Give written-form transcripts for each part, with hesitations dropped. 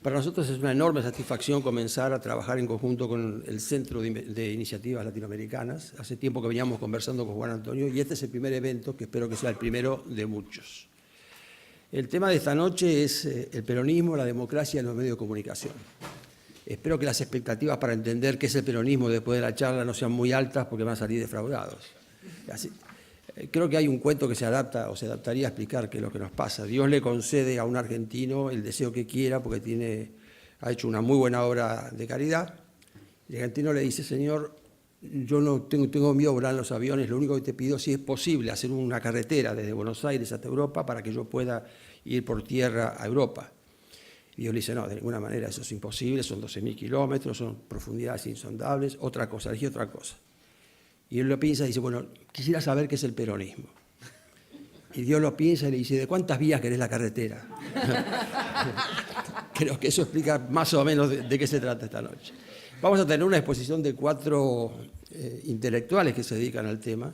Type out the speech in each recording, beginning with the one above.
Para nosotros es una enorme satisfacción comenzar a trabajar en conjunto con el Centro de Iniciativas Latinoamericanas. Hace tiempo que veníamos conversando con Juan Antonio y este es el primer evento que espero que sea el primero de muchos. El tema de esta noche es el peronismo, la democracia y los medios de comunicación. Espero que las expectativas para entender qué es el peronismo después de la charla no sean muy altas porque van a salir defraudados. Así, creo que hay un cuento que se adapta o se adaptaría a explicar qué es lo que nos pasa. Dios le concede a un argentino el deseo que quiera porque ha hecho una muy buena obra de caridad. El argentino le dice, Señor, yo no tengo miedo a volar en los aviones, lo único que te pido, si es posible, hacer una carretera desde Buenos Aires hasta Europa para que yo pueda ir por tierra a Europa. Y Dios le dice, no, de ninguna manera, eso es imposible, son 12.000 kilómetros, son profundidades insondables, otra cosa, elegí otra cosa. Y él lo piensa y dice, bueno, quisiera saber qué es el peronismo. Y Dios lo piensa y le dice, ¿de cuántas vías querés la carretera? Creo que eso explica más o menos de qué se trata esta noche. Vamos a tener una exposición de 4 intelectuales que se dedican al tema,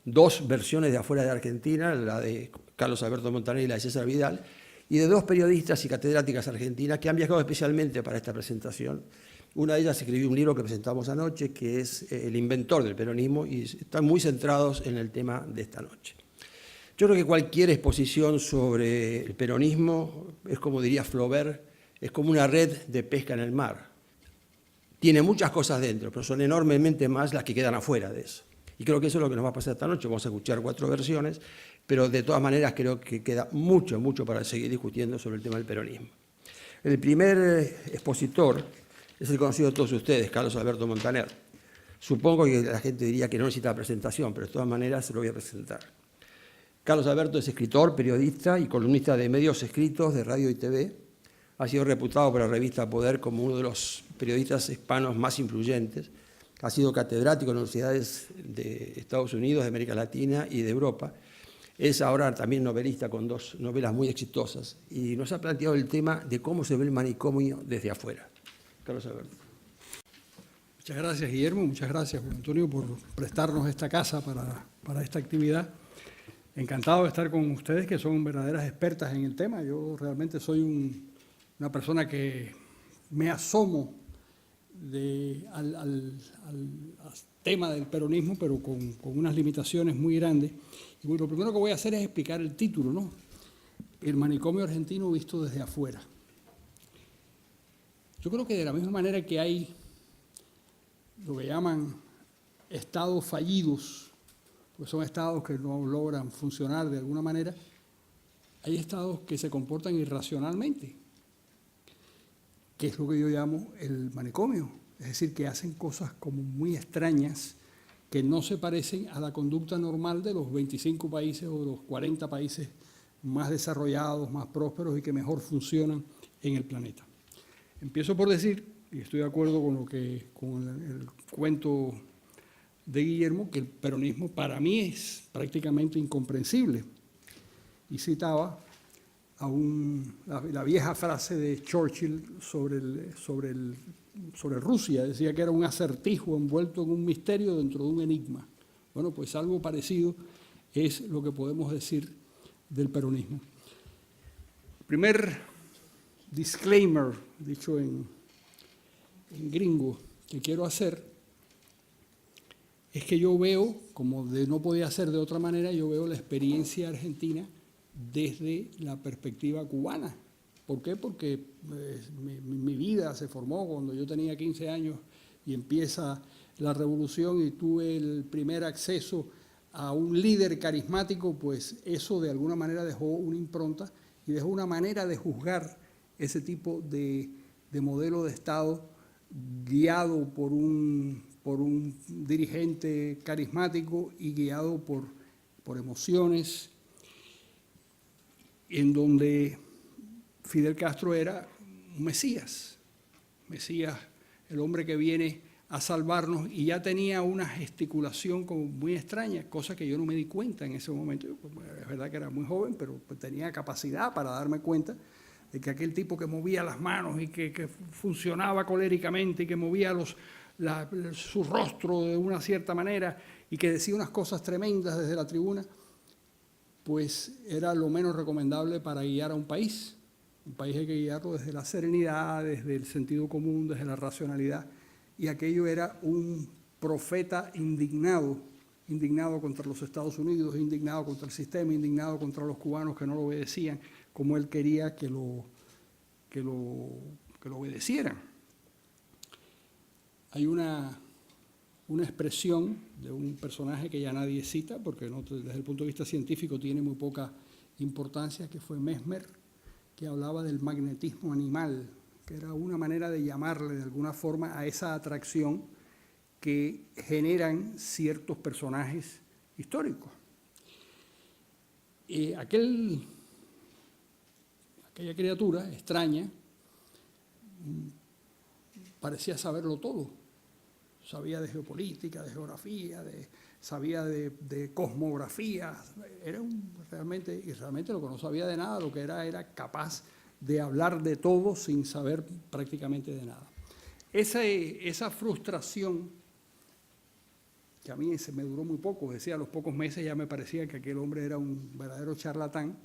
2 versiones de afuera de Argentina, la de Carlos Alberto Montaner y la de César Vidal, y de 2 periodistas y catedráticas argentinas que han viajado especialmente para esta presentación. Una de ellas escribió un libro que presentamos anoche, que es El inventor del peronismo, y están muy centrados en el tema de esta noche. Yo creo que cualquier exposición sobre el peronismo es, como diría Flaubert, es como una red de pesca en el mar. Tiene muchas cosas dentro, pero son enormemente más las que quedan afuera de eso. Y creo que eso es lo que nos va a pasar esta noche. Vamos a escuchar 4 versiones, pero de todas maneras creo que queda mucho para seguir discutiendo sobre el tema del peronismo. El primer expositor es el conocido de todos ustedes, Carlos Alberto Montaner. Supongo que la gente diría que no necesita presentación, pero de todas maneras se lo voy a presentar. Carlos Alberto es escritor, periodista y columnista de medios escritos, de radio y TV. Ha sido reputado por la revista Poder como uno de los periodistas hispanos más influyentes. Ha sido catedrático en universidades de Estados Unidos, de América Latina y de Europa. Es ahora también novelista con 2 novelas muy exitosas y nos ha planteado el tema de cómo se ve el manicomio desde afuera. Carlos Alberto. Muchas gracias, Guillermo. Muchas gracias, Juan Antonio, por prestarnos esta casa para esta actividad. Encantado de estar con ustedes, que son verdaderas expertas en el tema. Yo realmente soy una persona que me asomo al tema del peronismo, pero con unas limitaciones muy grandes. Y bueno, lo primero que voy a hacer es explicar el título, ¿no? El manicomio argentino visto desde afuera. Yo creo que de la misma manera que hay lo que llaman estados fallidos, pues son estados que no logran funcionar de alguna manera, hay estados que se comportan irracionalmente, que es lo que yo llamo el manicomio, es decir, que hacen cosas como muy extrañas que no se parecen a la conducta normal de los 25 países o los 40 países más desarrollados, más prósperos y que mejor funcionan en el planeta. Empiezo por decir, y estoy de acuerdo con el cuento de Guillermo, que el peronismo para mí es prácticamente incomprensible. Y citaba la vieja frase de Churchill sobre Rusia. Decía que era un acertijo envuelto en un misterio dentro de un enigma. Bueno, pues algo parecido es lo que podemos decir del peronismo. Primer disclaimer, dicho en gringo, que quiero hacer es que yo veo, como no podía ser de otra manera, yo veo la experiencia argentina desde la perspectiva cubana. ¿Por qué? Porque mi vida se formó cuando yo tenía 15 años y empieza la revolución y tuve el primer acceso a un líder carismático, pues eso de alguna manera dejó una impronta y dejó una manera de juzgar ese tipo de modelo de Estado guiado por un dirigente carismático y guiado por emociones, en donde Fidel Castro era un Mesías, el hombre que viene a salvarnos, y ya tenía una gesticulación como muy extraña, cosa que yo no me di cuenta en ese momento. Es verdad que era muy joven, pero tenía capacidad para darme cuenta de que aquel tipo que movía las manos y que funcionaba coléricamente y que movía su rostro de una cierta manera y que decía unas cosas tremendas desde la tribuna, pues era lo menos recomendable para guiar a un país. Un país hay que guiarlo desde la serenidad, desde el sentido común, desde la racionalidad. Y aquello era un profeta indignado contra los Estados Unidos, indignado contra el sistema, indignado contra los cubanos que no lo obedecían como él quería que lo obedecieran. Hay una expresión de un personaje que ya nadie cita, porque desde el punto de vista científico tiene muy poca importancia, que fue Mesmer, que hablaba del magnetismo animal, que era una manera de llamarle de alguna forma a esa atracción que generan ciertos personajes históricos. Aquella criatura extraña parecía saberlo todo. Sabía de geopolítica, de geografía, sabía de cosmografía. Realmente lo que no sabía de nada, lo que era capaz de hablar de todo sin saber prácticamente de nada. Esa frustración, que a mí se me duró muy poco, decía, a los pocos meses ya me parecía que aquel hombre era un verdadero charlatán,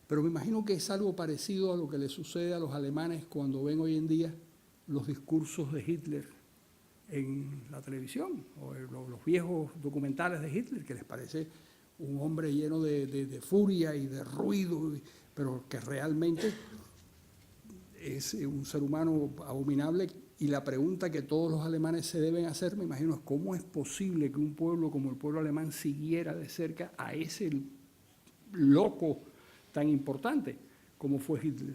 pero me imagino que es algo parecido a lo que le sucede a los alemanes cuando ven hoy en día los discursos de Hitler en la televisión, o los viejos documentales de Hitler, que les parece un hombre lleno de furia y de ruido, pero que realmente es un ser humano abominable. Y la pregunta que todos los alemanes se deben hacer, me imagino, es cómo es posible que un pueblo como el pueblo alemán siguiera de cerca a ese loco tan importante como fue Hitler.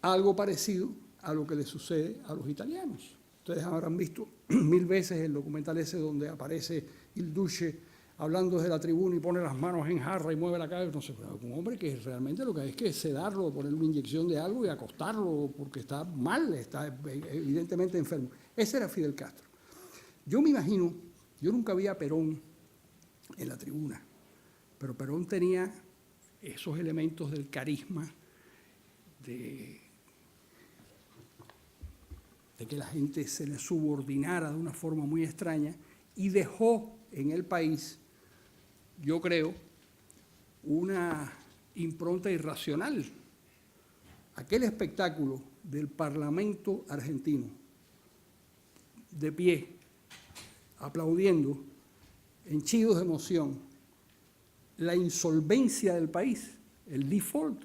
Algo parecido a lo que le sucede a los italianos. Ustedes habrán visto 1000 veces el documental ese donde aparece Il Duce hablando desde la tribuna y pone las manos en jarra y mueve la cabeza. No sé, un hombre que realmente lo que hay es que sedarlo, ponerle una inyección de algo y acostarlo porque está mal, está evidentemente enfermo. Ese era Fidel Castro. Yo me imagino, yo nunca vi a Perón en la tribuna, pero Perón tenía esos elementos del carisma, de que la gente se le subordinara de una forma muy extraña, y dejó en el país, yo creo, una impronta irracional. Aquel espectáculo del Parlamento argentino, de pie, aplaudiendo, henchidos de emoción, la insolvencia del país, el default,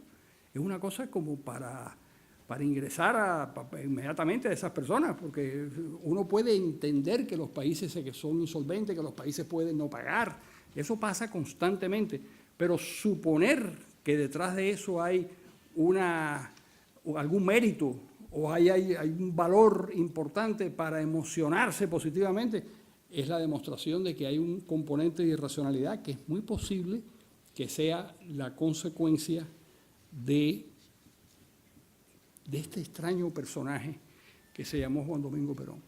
es una cosa como para ingresar inmediatamente a esas personas, porque uno puede entender que los países que son insolventes, que los países pueden no pagar, eso pasa constantemente, pero suponer que detrás de eso hay algún mérito o hay un valor importante para emocionarse positivamente, es la demostración de que hay un componente de irracionalidad que es muy posible que sea la consecuencia de este extraño personaje que se llamó Juan Domingo Perón.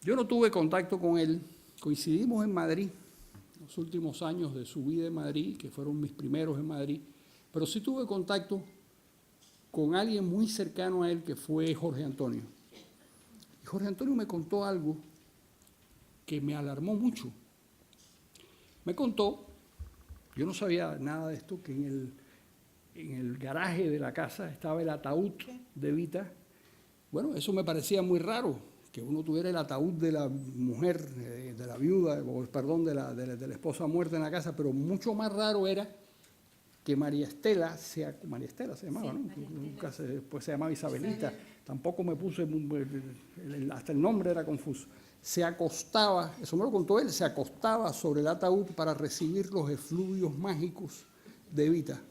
Yo no tuve contacto con él, coincidimos en Madrid, los últimos años de su vida en Madrid, que fueron mis primeros en Madrid, pero sí tuve contacto con alguien muy cercano a él, que fue Jorge Antonio. Y Jorge Antonio me contó algo que me alarmó mucho. Me contó, yo no sabía nada de esto, que en el garaje de la casa estaba el ataúd de Evita. Bueno, eso me parecía muy raro, que uno tuviera el ataúd de la mujer, de la viuda, o perdón, de la esposa muerta en la casa, pero mucho más raro era que María Estela se llamaba, ¿no? Después se llamaba Isabelita, tampoco me puse, hasta el nombre era confuso. Se acostaba, eso me lo contó él, se acostaba sobre el ataúd para recibir los efluvios mágicos de Evita.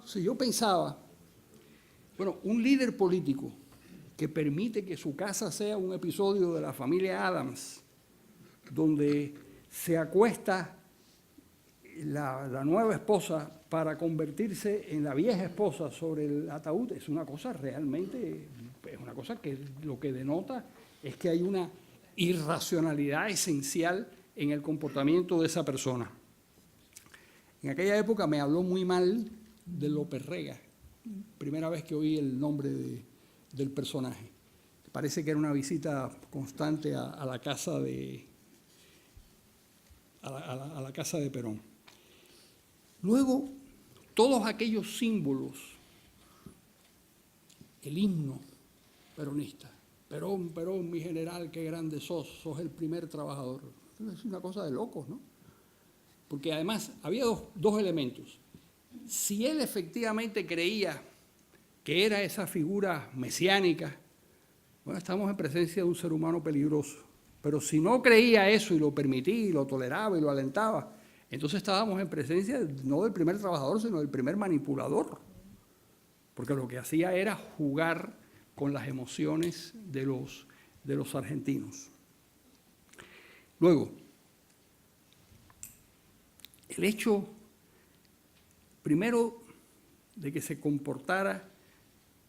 Si yo pensaba, bueno, un líder político que permite que su casa sea un episodio de la familia Adams, donde se acuesta la nueva esposa para convertirse en la vieja esposa sobre el ataúd, es una cosa realmente, es una cosa que lo que denota es que hay una irracionalidad esencial en el comportamiento de esa persona. En aquella época me habló muy mal de López Rega, primera vez que oí el nombre del personaje. Parece que era una visita constante a la casa de Perón. Luego, todos aquellos símbolos el himno peronista. Perón, Perón, mi general, qué grande sos el primer trabajador. Es una cosa de locos, ¿no? Porque además había dos elementos. Si él efectivamente creía que era esa figura mesiánica, bueno, estamos en presencia de un ser humano peligroso. Pero si no creía eso y lo permitía, y lo toleraba y lo alentaba, entonces estábamos en presencia no del primer trabajador, sino del primer manipulador. Porque lo que hacía era jugar con las emociones de los argentinos. Luego, el hecho, primero, de que se comportara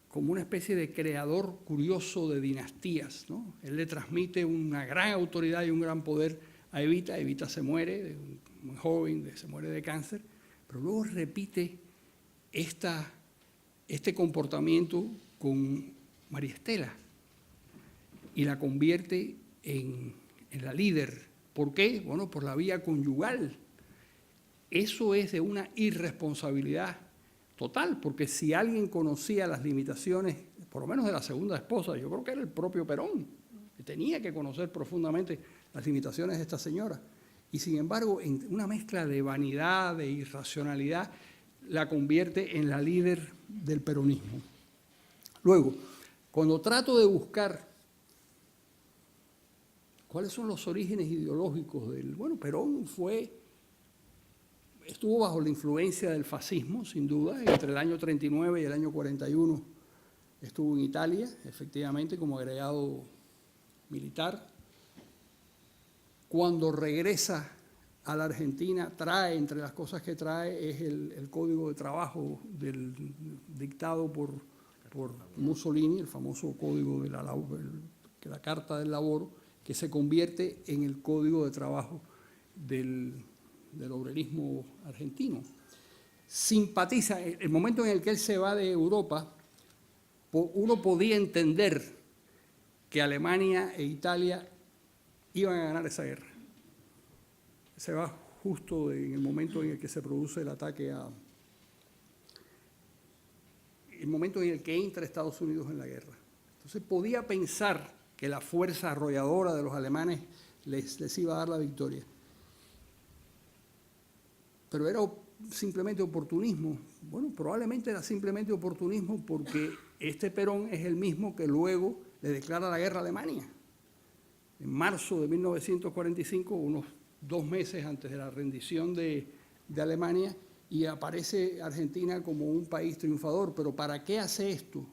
como una especie de creador curioso de dinastías, ¿no? Él le transmite una gran autoridad y un gran poder a Evita. Evita se muere, muy joven, se muere de cáncer, pero luego repite este comportamiento con María Estela y la convierte en la líder. ¿Por qué? Bueno, por la vía conyugal. Eso es de una irresponsabilidad total, porque si alguien conocía las limitaciones, por lo menos de la segunda esposa, yo creo que era el propio Perón, que tenía que conocer profundamente las limitaciones de esta señora. Y sin embargo, en una mezcla de vanidad, de irracionalidad, la convierte en la líder del peronismo. Luego, cuando trato de buscar cuáles son los orígenes ideológicos del... Bueno, Perón estuvo bajo la influencia del fascismo, sin duda, entre el año 39 y el año 41 estuvo en Italia, efectivamente, como agregado militar. Cuando regresa a la Argentina, trae, entre las cosas que trae, es el código de trabajo dictado por Mussolini, el famoso código de la Carta del Laboro, que se convierte en el código de trabajo del obrerismo argentino. Simpatiza, el momento en el que él se va de Europa, uno podía entender que Alemania e Italia iban a ganar esa guerra. Se va justo en el momento en el que se produce el ataque el momento en el que entra Estados Unidos en la guerra. Entonces podía pensar que la fuerza arrolladora de los alemanes les iba a dar la victoria. Pero era simplemente oportunismo. Bueno, probablemente era simplemente oportunismo porque este Perón es el mismo que luego le declara la guerra a Alemania. En marzo de 1945, unos 2 meses antes de la rendición de Alemania, y aparece Argentina como un país triunfador. ¿Pero para qué hace esto?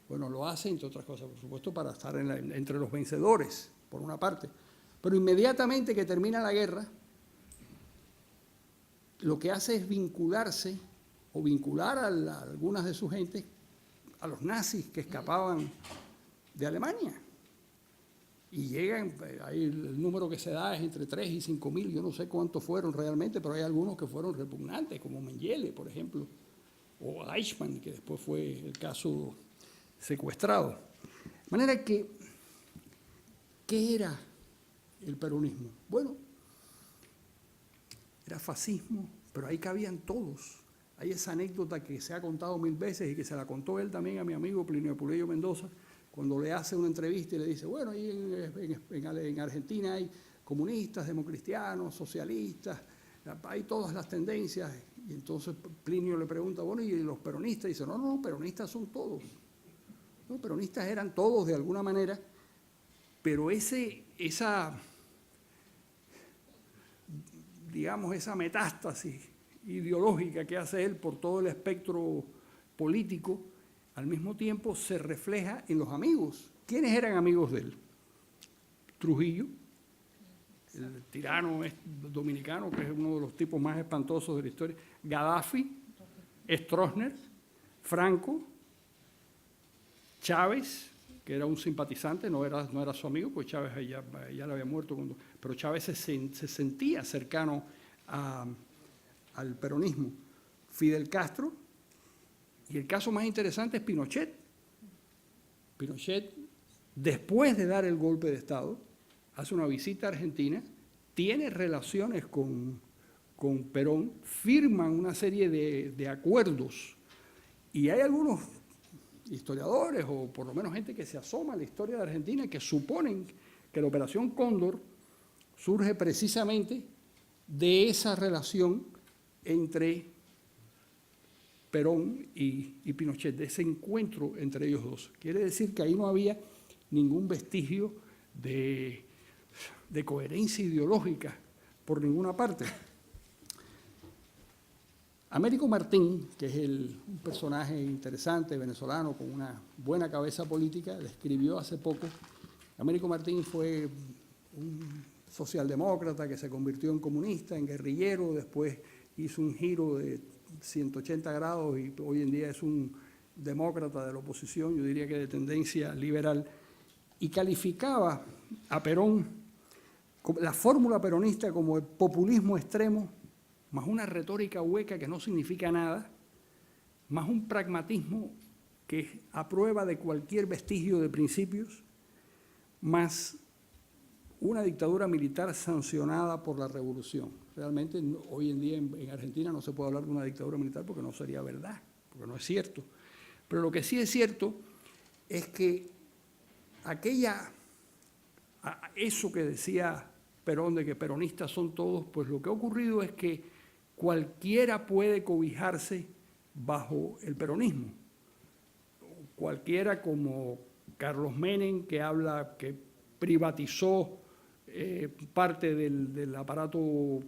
Bueno, lo hace, entre otras cosas, por supuesto, para estar entre los vencedores, por una parte. Pero inmediatamente que termina la guerra, lo que hace es vincularse o vincular a algunas de sus gentes a los nazis que escapaban de Alemania. Y llegan, ahí el número que se da es entre 3 y 5 mil, yo no sé cuántos fueron realmente, pero hay algunos que fueron repugnantes, como Mengele, por ejemplo, o Eichmann, que después fue el caso secuestrado. De manera que, ¿qué era el peronismo? Bueno, era fascismo, pero ahí cabían todos. Hay esa anécdota que se ha contado 1000 veces y que se la contó él también a mi amigo Plinio Apuleyo Mendoza, cuando le hace una entrevista y le dice, bueno, ahí en Argentina hay comunistas, democristianos, socialistas, hay todas las tendencias. Y entonces Plinio le pregunta, bueno, ¿y los peronistas? Y dice, no, peronistas son todos. Los peronistas eran todos de alguna manera, pero esa metástasis ideológica que hace él por todo el espectro político, al mismo tiempo se refleja en los amigos. ¿Quiénes eran amigos de él? Trujillo, el tirano dominicano, que es uno de los tipos más espantosos de la historia. Gaddafi, Stroessner, Franco, Chávez, que era un simpatizante, no era su amigo, pues Chávez ya le había muerto, pero Chávez se sentía cercano al peronismo. Fidel Castro, y el caso más interesante es Pinochet. Pinochet, después de dar el golpe de Estado, hace una visita a Argentina, tiene relaciones con Perón, firman una serie de acuerdos, y hay algunos historiadores o por lo menos gente que se asoma a la historia de Argentina que suponen que la Operación Cóndor surge precisamente de esa relación entre Perón y Pinochet, de ese encuentro entre ellos dos. Quiere decir que ahí no había ningún vestigio de coherencia ideológica por ninguna parte. Américo Martín, que es un personaje interesante venezolano con una buena cabeza política, describió hace poco. Américo Martín fue un socialdemócrata que se convirtió en comunista, en guerrillero, después hizo un giro de 180 grados y hoy en día es un demócrata de la oposición, yo diría que de tendencia liberal, y calificaba a Perón, la fórmula peronista, como el populismo extremo, más una retórica hueca que no significa nada, más un pragmatismo que aprueba de cualquier vestigio de principios, más una dictadura militar sancionada por la revolución. Realmente hoy en día en Argentina no se puede hablar de una dictadura militar porque no sería verdad, porque no es cierto. Pero lo que sí es cierto es que eso que decía Perón de que peronistas son todos, pues lo que ha ocurrido es que cualquiera puede cobijarse bajo el peronismo. Cualquiera como Carlos Menem, que habla que privatizó parte del aparato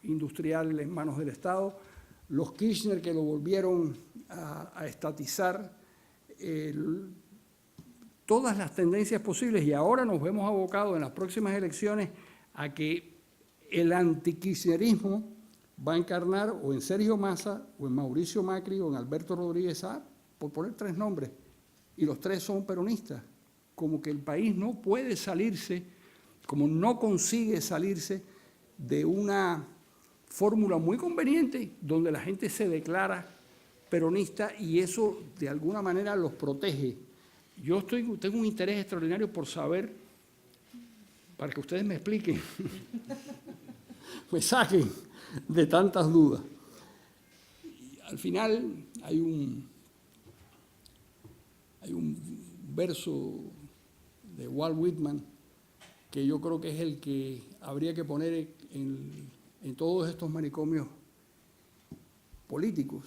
industrial en manos del Estado, los Kirchner que lo volvieron a estatizar, todas las tendencias posibles, y ahora nos vemos abocados en las próximas elecciones a que el antikirchnerismo va a encarnar o en Sergio Massa, o en Mauricio Macri, o en Alberto Rodríguez Sá, por poner tres nombres, y los tres son peronistas, como que el país no puede salirse, como no consigue salirse de una fórmula muy conveniente donde la gente se declara peronista y eso de alguna manera los protege. Yo tengo un interés extraordinario por saber, para que ustedes me expliquen, me saquen de tantas dudas. Y al final hay un verso de Walt Whitman que yo creo que es el que habría que poner en todos estos manicomios políticos,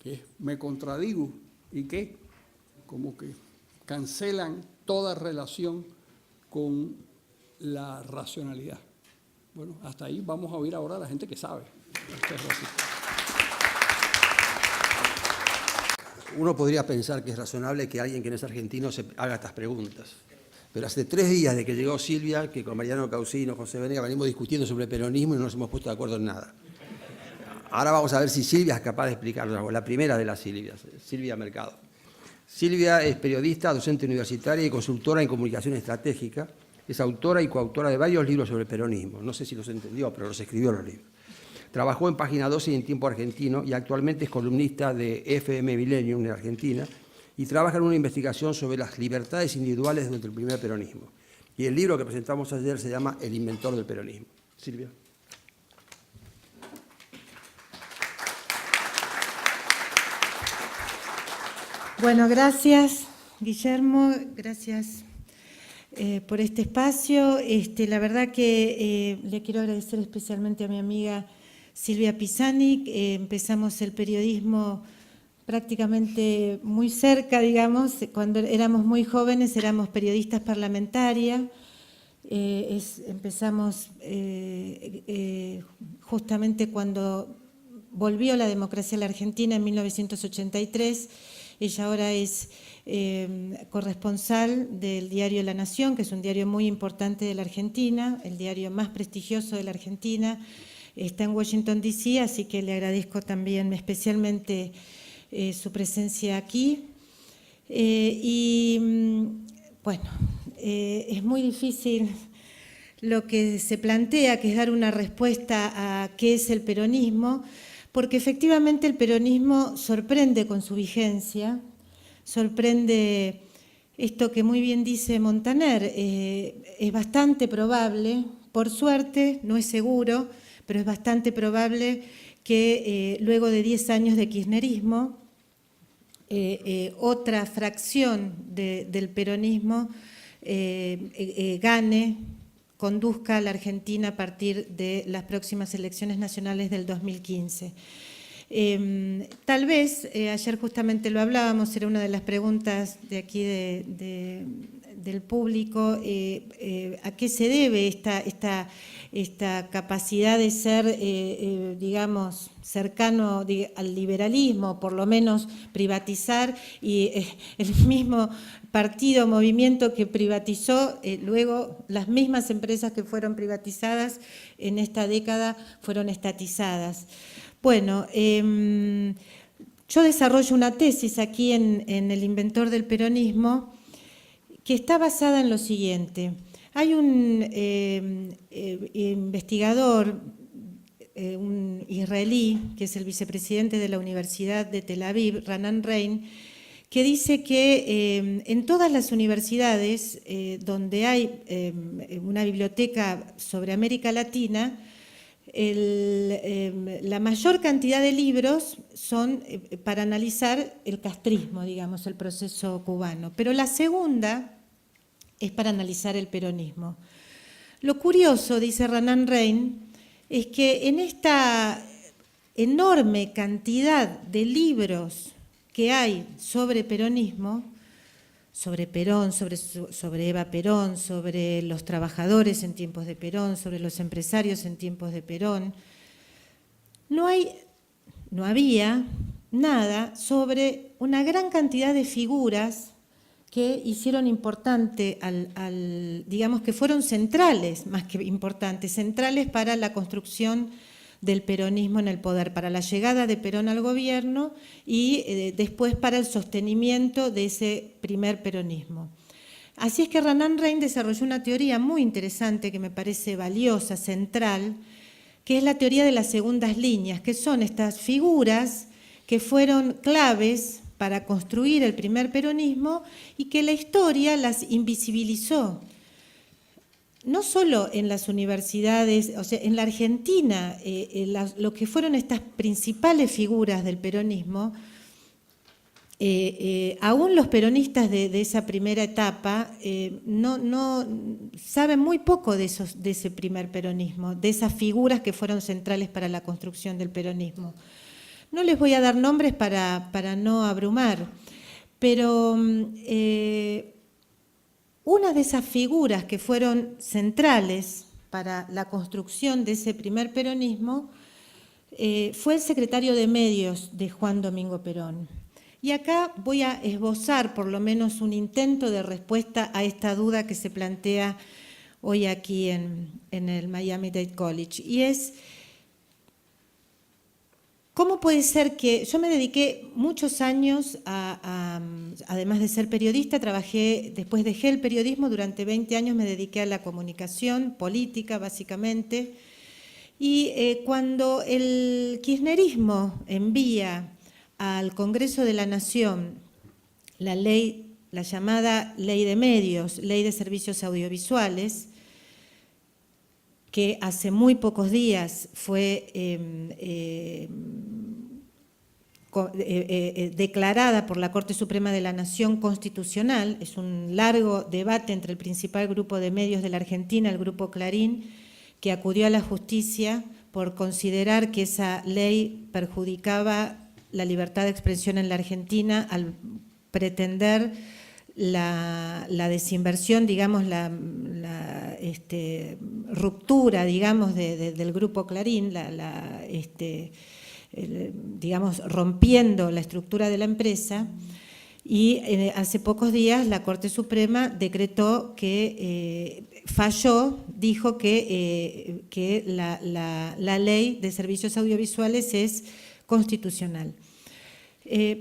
que es me contradigo y que como que cancelan toda relación con la racionalidad. Bueno, hasta ahí vamos a oír ahora a la gente que sabe. Uno podría pensar que es razonable que alguien que no es argentino se haga estas preguntas. Pero hace 3 días de que llegó Silvia, que con Mariano Causino, José Venega, venimos discutiendo sobre peronismo y no nos hemos puesto de acuerdo en nada. Ahora vamos a ver si Silvia es capaz de explicarnos. La primera de las Silvias, Silvia Mercado. Silvia es periodista, docente universitaria y consultora en comunicación estratégica. Es autora y coautora de varios libros sobre peronismo. No sé si los entendió, pero los escribió los libros. Trabajó en Página 12 y en Tiempo Argentino y actualmente es columnista de FM Millennium en Argentina y trabaja en una investigación sobre las libertades individuales durante el primer peronismo. Y el libro que presentamos ayer se llama El inventor del peronismo. Silvia. Bueno, gracias, Guillermo, gracias por este espacio. La verdad que le quiero agradecer especialmente a mi amiga Silvia Pisani. Empezamos el periodismo prácticamente muy cerca, digamos, cuando éramos muy jóvenes, éramos periodistas parlamentarias. Empezamos justamente cuando volvió la democracia a la Argentina en 1983. Ella ahora es corresponsal del diario La Nación, que es un diario muy importante de la Argentina, el diario más prestigioso de la Argentina. Está en Washington, D.C., así que le agradezco también especialmente su presencia aquí. Bueno, es muy difícil lo que se plantea, que es dar una respuesta a qué es el peronismo, porque efectivamente el peronismo sorprende con su vigencia, sorprende esto que muy bien dice Montaner, es bastante probable, por suerte, no es seguro, pero es bastante probable que luego de 10 años de kirchnerismo, otra fracción del peronismo gane, conduzca a la Argentina a partir de las próximas elecciones nacionales del 2015. Tal vez, ayer justamente lo hablábamos, era una de las preguntas de aquí del público, ¿a qué se debe esta capacidad de ser, digamos, cercano al liberalismo, por lo menos privatizar, y el mismo partido, movimiento que privatizó, luego las mismas empresas que fueron privatizadas en esta década fueron estatizadas? Bueno, yo desarrollo una tesis aquí en El inventor del peronismo que está basada en lo siguiente. Hay un investigador, un israelí, que es el vicepresidente de la Universidad de Tel Aviv, Ranan Rein, que dice que en todas las universidades donde hay una biblioteca sobre América Latina, la mayor cantidad de libros son para analizar el castrismo, digamos, el proceso cubano, pero la segunda es para analizar el peronismo. Lo curioso, dice Ranan Rein, es que en esta enorme cantidad de libros que hay sobre peronismo, sobre Perón, sobre Eva Perón, sobre los trabajadores en tiempos de Perón, sobre los empresarios en tiempos de Perón, no había nada sobre una gran cantidad de figuras que hicieron importante, digamos que fueron centrales, más que importantes, centrales para la construcción del peronismo en el poder, para la llegada de Perón al gobierno y después para el sostenimiento de ese primer peronismo. Así es que Ranan Rein desarrolló una teoría muy interesante que me parece valiosa, central, que es la teoría de las segundas líneas, que son estas figuras que fueron claves para construir el primer peronismo y que la historia las invisibilizó. No solo en las universidades, o sea, en la Argentina, lo que fueron estas principales figuras del peronismo, aún los peronistas de esa primera etapa no saben muy poco de ese primer peronismo, de esas figuras que fueron centrales para la construcción del peronismo. No les voy a dar nombres para no abrumar, pero una de esas figuras que fueron centrales para la construcción de ese primer peronismo fue el secretario de Medios de Juan Domingo Perón. Y acá voy a esbozar por lo menos un intento de respuesta a esta duda que se plantea hoy aquí en el Miami-Dade College, y es: ¿cómo puede ser que yo me dediqué muchos años además de ser periodista, después dejé el periodismo, durante 20 años me dediqué a la comunicación política básicamente, y cuando el kirchnerismo envía al Congreso de la Nación la llamada Ley de Medios, Ley de Servicios Audiovisuales, que hace muy pocos días fue declarada por la Corte Suprema de la Nación constitucional. Es un largo debate entre el principal grupo de medios de la Argentina, el Grupo Clarín, que acudió a la justicia por considerar que esa ley perjudicaba la libertad de expresión en la Argentina al pretender la desinversión, digamos, la ruptura, digamos, del Grupo Clarín, digamos, rompiendo la estructura de la empresa. Y hace pocos días la Corte Suprema decretó que dijo que la ley de servicios audiovisuales es constitucional.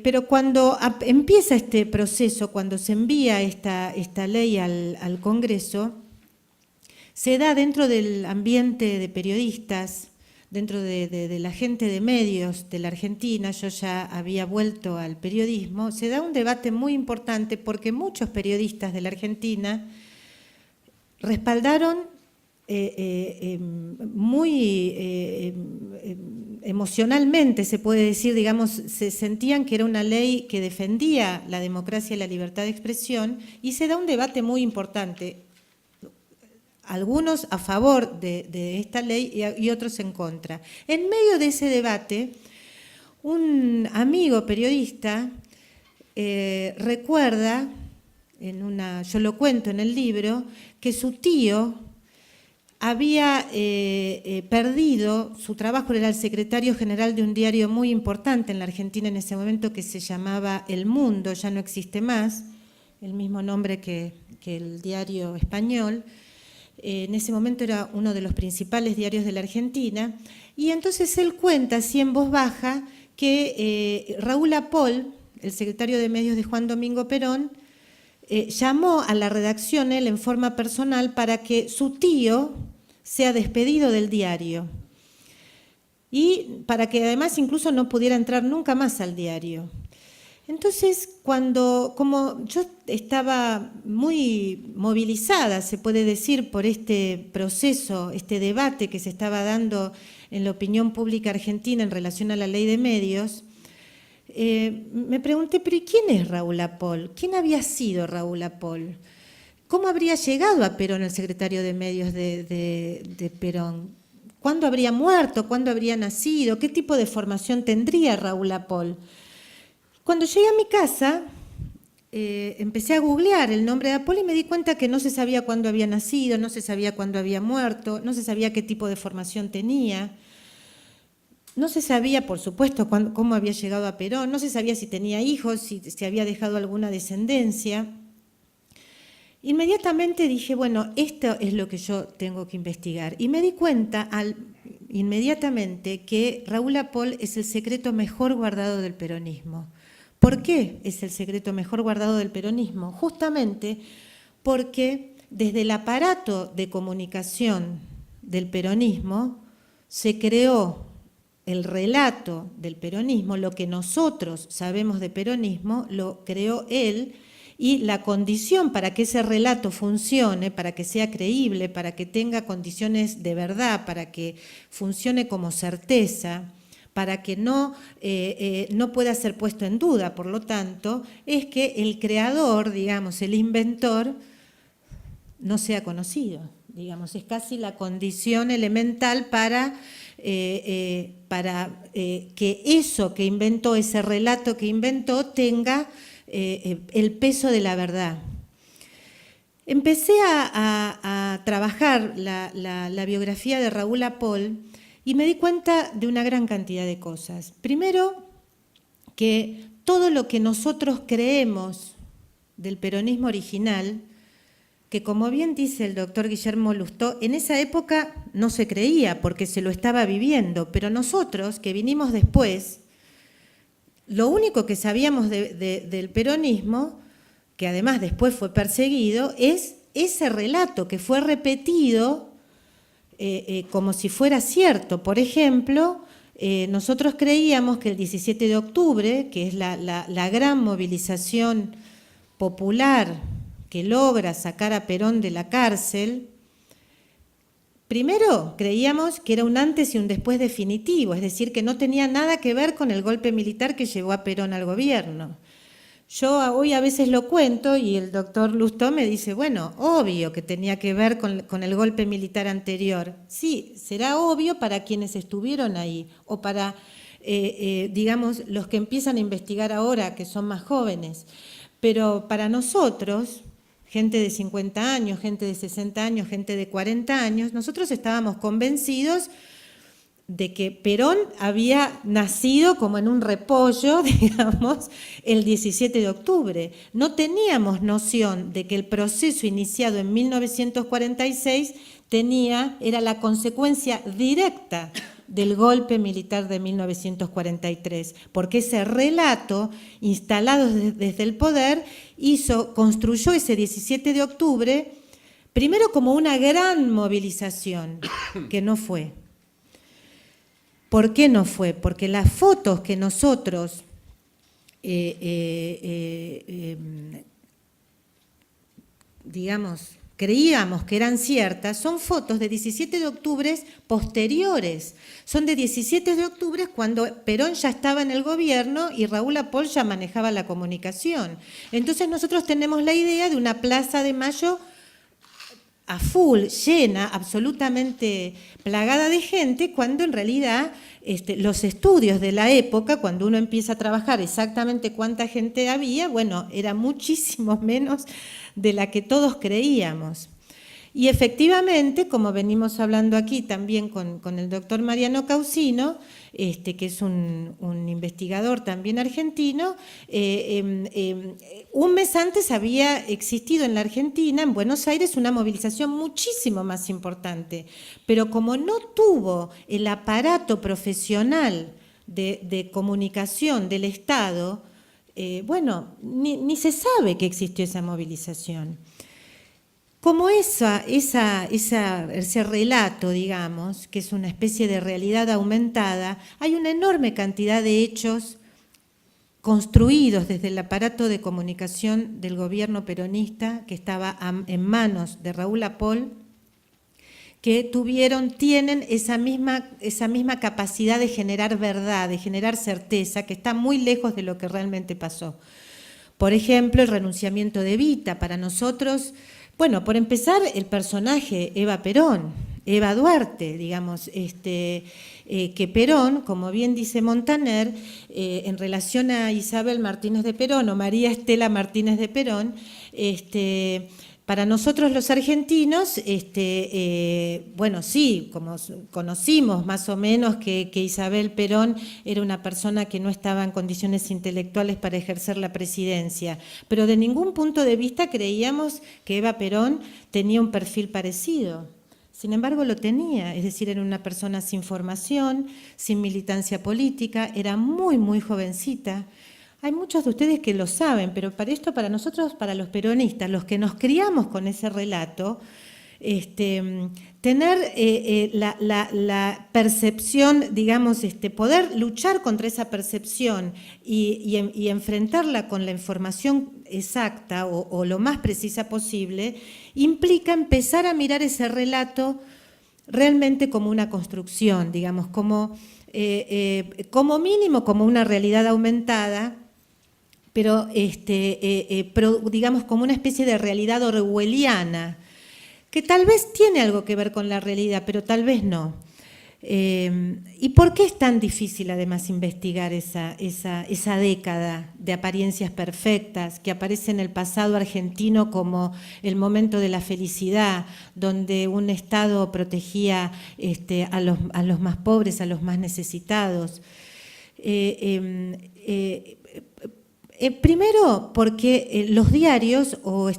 Pero cuando empieza este proceso, cuando se envía esta ley al Congreso, se da dentro del ambiente de periodistas, dentro de la gente de medios de la Argentina. Yo ya había vuelto al periodismo, se da un debate muy importante porque muchos periodistas de la Argentina respaldaron emocionalmente, se puede decir, digamos, se sentían que era una ley que defendía la democracia y la libertad de expresión, y se da un debate muy importante, algunos a favor de esta ley y otros en contra. En medio de ese debate, un amigo periodista recuerda, yo lo cuento en el libro, que su tío había perdido su trabajo, era el secretario general de un diario muy importante en la Argentina en ese momento que se llamaba El Mundo, ya no existe más, el mismo nombre que el diario español. En ese momento era uno de los principales diarios de la Argentina, y entonces él cuenta así en voz baja que Raúl Apol, el secretario de Medios de Juan Domingo Perón, llamó a la redacción él en forma personal para que su tío sea despedido del diario y para que además incluso no pudiera entrar nunca más al diario. Entonces, como yo estaba muy movilizada, se puede decir, por este proceso, este debate que se estaba dando en la opinión pública argentina en relación a la ley de medios, me pregunté, ¿pero y quién es Raúl Apol? ¿Quién había sido Raúl Apol? ¿Cómo habría llegado a Perón el secretario de Medios de Perón? ¿Cuándo habría muerto? ¿Cuándo habría nacido? ¿Qué tipo de formación tendría Raúl Apol? Cuando llegué a mi casa, empecé a googlear el nombre de Apol y me di cuenta que no se sabía cuándo había nacido, no se sabía cuándo había muerto, no se sabía qué tipo de formación tenía. No se sabía, por supuesto, cómo había llegado a Perón, no se sabía si tenía hijos, si había dejado alguna descendencia. Inmediatamente dije, bueno, esto es lo que yo tengo que investigar. Y me di cuenta inmediatamente que Raúl Apol es el secreto mejor guardado del peronismo. ¿Por qué es el secreto mejor guardado del peronismo? Justamente porque desde el aparato de comunicación del peronismo se creó el relato del peronismo, lo que nosotros sabemos de peronismo, lo creó él, y la condición para que ese relato funcione, para que sea creíble, para que tenga condiciones de verdad, para que funcione como certeza, para que no pueda ser puesto en duda, por lo tanto, es que el creador, digamos, el inventor, no sea conocido, digamos, es casi la condición elemental para que eso que inventó, ese relato que inventó, tenga el peso de la verdad. Empecé a trabajar la biografía de Raúl Apol y me di cuenta de una gran cantidad de cosas. Primero, que todo lo que nosotros creemos del peronismo original, que como bien dice el doctor Guillermo Lustó, en esa época no se creía porque se lo estaba viviendo, pero nosotros que vinimos después, lo único que sabíamos del peronismo, que además después fue perseguido, es ese relato que fue repetido como si fuera cierto. Por ejemplo, nosotros creíamos que el 17 de octubre, que es la gran movilización popular que logra sacar a Perón de la cárcel, primero creíamos que era un antes y un después definitivo, es decir, que no tenía nada que ver con el golpe militar que llevó a Perón al gobierno. Yo hoy a veces lo cuento y el doctor Lustó me dice, bueno, obvio que tenía que ver con el golpe militar anterior. Sí, será obvio para quienes estuvieron ahí o para, digamos, los que empiezan a investigar ahora, que son más jóvenes. Pero para nosotros, gente de 50 años, gente de 60 años, gente de 40 años, nosotros estábamos convencidos de que Perón había nacido como en un repollo, digamos, el 17 de octubre. No teníamos noción de que el proceso iniciado en 1946 era la consecuencia directa del golpe militar de 1943, porque ese relato, instalado desde el poder, construyó ese 17 de octubre, primero como una gran movilización, que no fue. ¿Por qué no fue? Porque las fotos que nosotros digamos, creíamos que eran ciertas, son fotos de 17 de octubre posteriores. Son de 17 de octubre cuando Perón ya estaba en el gobierno y Raúl Apol ya manejaba la comunicación. Entonces nosotros tenemos la idea de una Plaza de Mayo a full, llena, absolutamente plagada de gente, cuando en realidad los estudios de la época, cuando uno empieza a trabajar exactamente cuánta gente había, bueno, era muchísimo menos de la que todos creíamos. Y efectivamente, como venimos hablando aquí también con el doctor Mariano Causino, que es un investigador también argentino, un mes antes había existido en la Argentina, en Buenos Aires, una movilización muchísimo más importante, pero como no tuvo el aparato profesional de comunicación del Estado, bueno, ni se sabe que existió esa movilización. Como ese relato, digamos, que es una especie de realidad aumentada, hay una enorme cantidad de hechos construidos desde el aparato de comunicación del gobierno peronista, que estaba en manos de Raúl Apol, que tienen esa misma capacidad de generar verdad, de generar certeza, que está muy lejos de lo que realmente pasó. Por ejemplo, el renunciamiento de Evita, para nosotros. Bueno, por empezar, el personaje Eva Perón, Eva Duarte, digamos, que Perón, como bien dice Montaner, en relación a Isabel Martínez de Perón o María Estela Martínez de Perón, para nosotros los argentinos, bueno, sí, como conocimos más o menos que Isabel Perón era una persona que no estaba en condiciones intelectuales para ejercer la presidencia, pero de ningún punto de vista creíamos que Eva Perón tenía un perfil parecido. Sin embargo, lo tenía, es decir, era una persona sin formación, sin militancia política, era muy, muy jovencita. Hay muchos de ustedes que lo saben, pero para nosotros, para los peronistas, los que nos criamos con ese relato, tener la percepción, digamos, poder luchar contra esa percepción y enfrentarla con la información exacta o lo más precisa posible, implica empezar a mirar ese relato realmente como una construcción, digamos, como mínimo como una realidad aumentada, pero digamos como una especie de realidad orwelliana, que tal vez tiene algo que ver con la realidad, pero tal vez no. ¿Y por qué es tan difícil además investigar esa década de apariencias perfectas que aparece en el pasado argentino como el momento de la felicidad, donde un Estado protegía a los más pobres, a los más necesitados? Primero porque los diarios o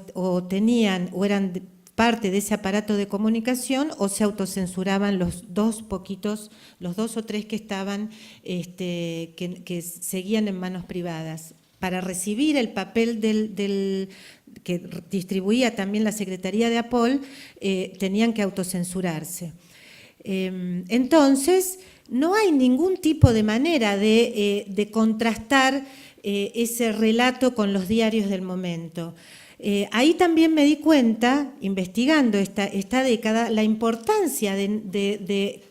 eran parte de ese aparato de comunicación o se autocensuraban los dos o tres que estaban, que seguían en manos privadas. Para recibir el papel que distribuía también la Secretaría de Apol, tenían que autocensurarse. Entonces, no hay ningún tipo de manera de contrastar ese relato con los diarios del momento. Ahí también me di cuenta, investigando esta década, la importancia de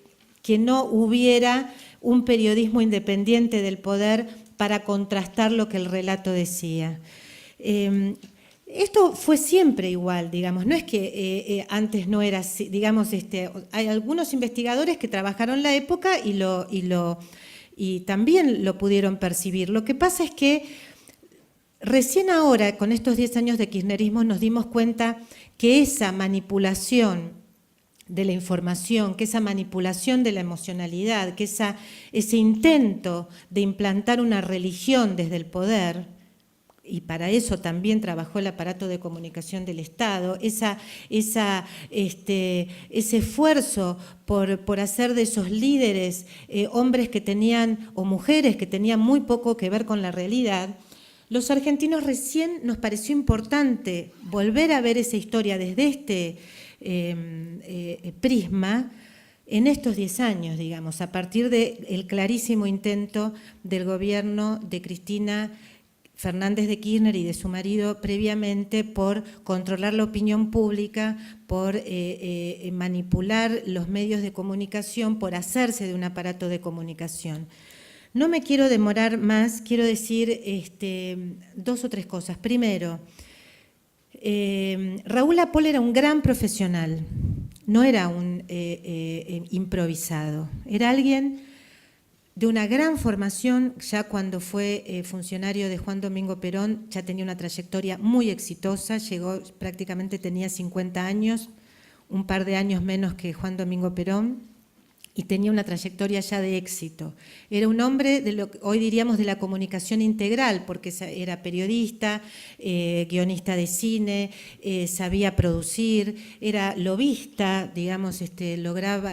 que no hubiera un periodismo independiente del poder para contrastar lo que el relato decía. Esto fue siempre igual, digamos, no es que antes no era así, digamos, hay algunos investigadores que trabajaron la época y también lo pudieron percibir. Lo que pasa es que recién ahora, con estos 10 años de kirchnerismo, nos dimos cuenta que esa manipulación de la información, que esa manipulación de la emocionalidad, que ese intento de implantar una religión desde el poder, y para eso también trabajó el aparato de comunicación del Estado, ese esfuerzo por hacer de esos líderes hombres que tenían, o mujeres que tenían muy poco que ver con la realidad. Los argentinos recién nos pareció importante volver a ver esa historia desde este prisma en estos 10 años, digamos, a partir del clarísimo intento del gobierno de Cristina Fernández de Kirchner y de su marido previamente por controlar la opinión pública, por manipular los medios de comunicación, por hacerse de un aparato de comunicación. No me quiero demorar más, quiero decir 2 o 3 cosas. Primero, Raúl Apol era un gran profesional, no era un improvisado, era alguien de una gran formación. Ya cuando fue funcionario de Juan Domingo Perón ya tenía una trayectoria muy exitosa, llegó, prácticamente tenía 50 años, un par de años menos que Juan Domingo Perón, y tenía una trayectoria ya de éxito. Era un hombre de lo que hoy diríamos de la comunicación integral, porque era periodista, guionista de cine, sabía producir, era lobista, digamos,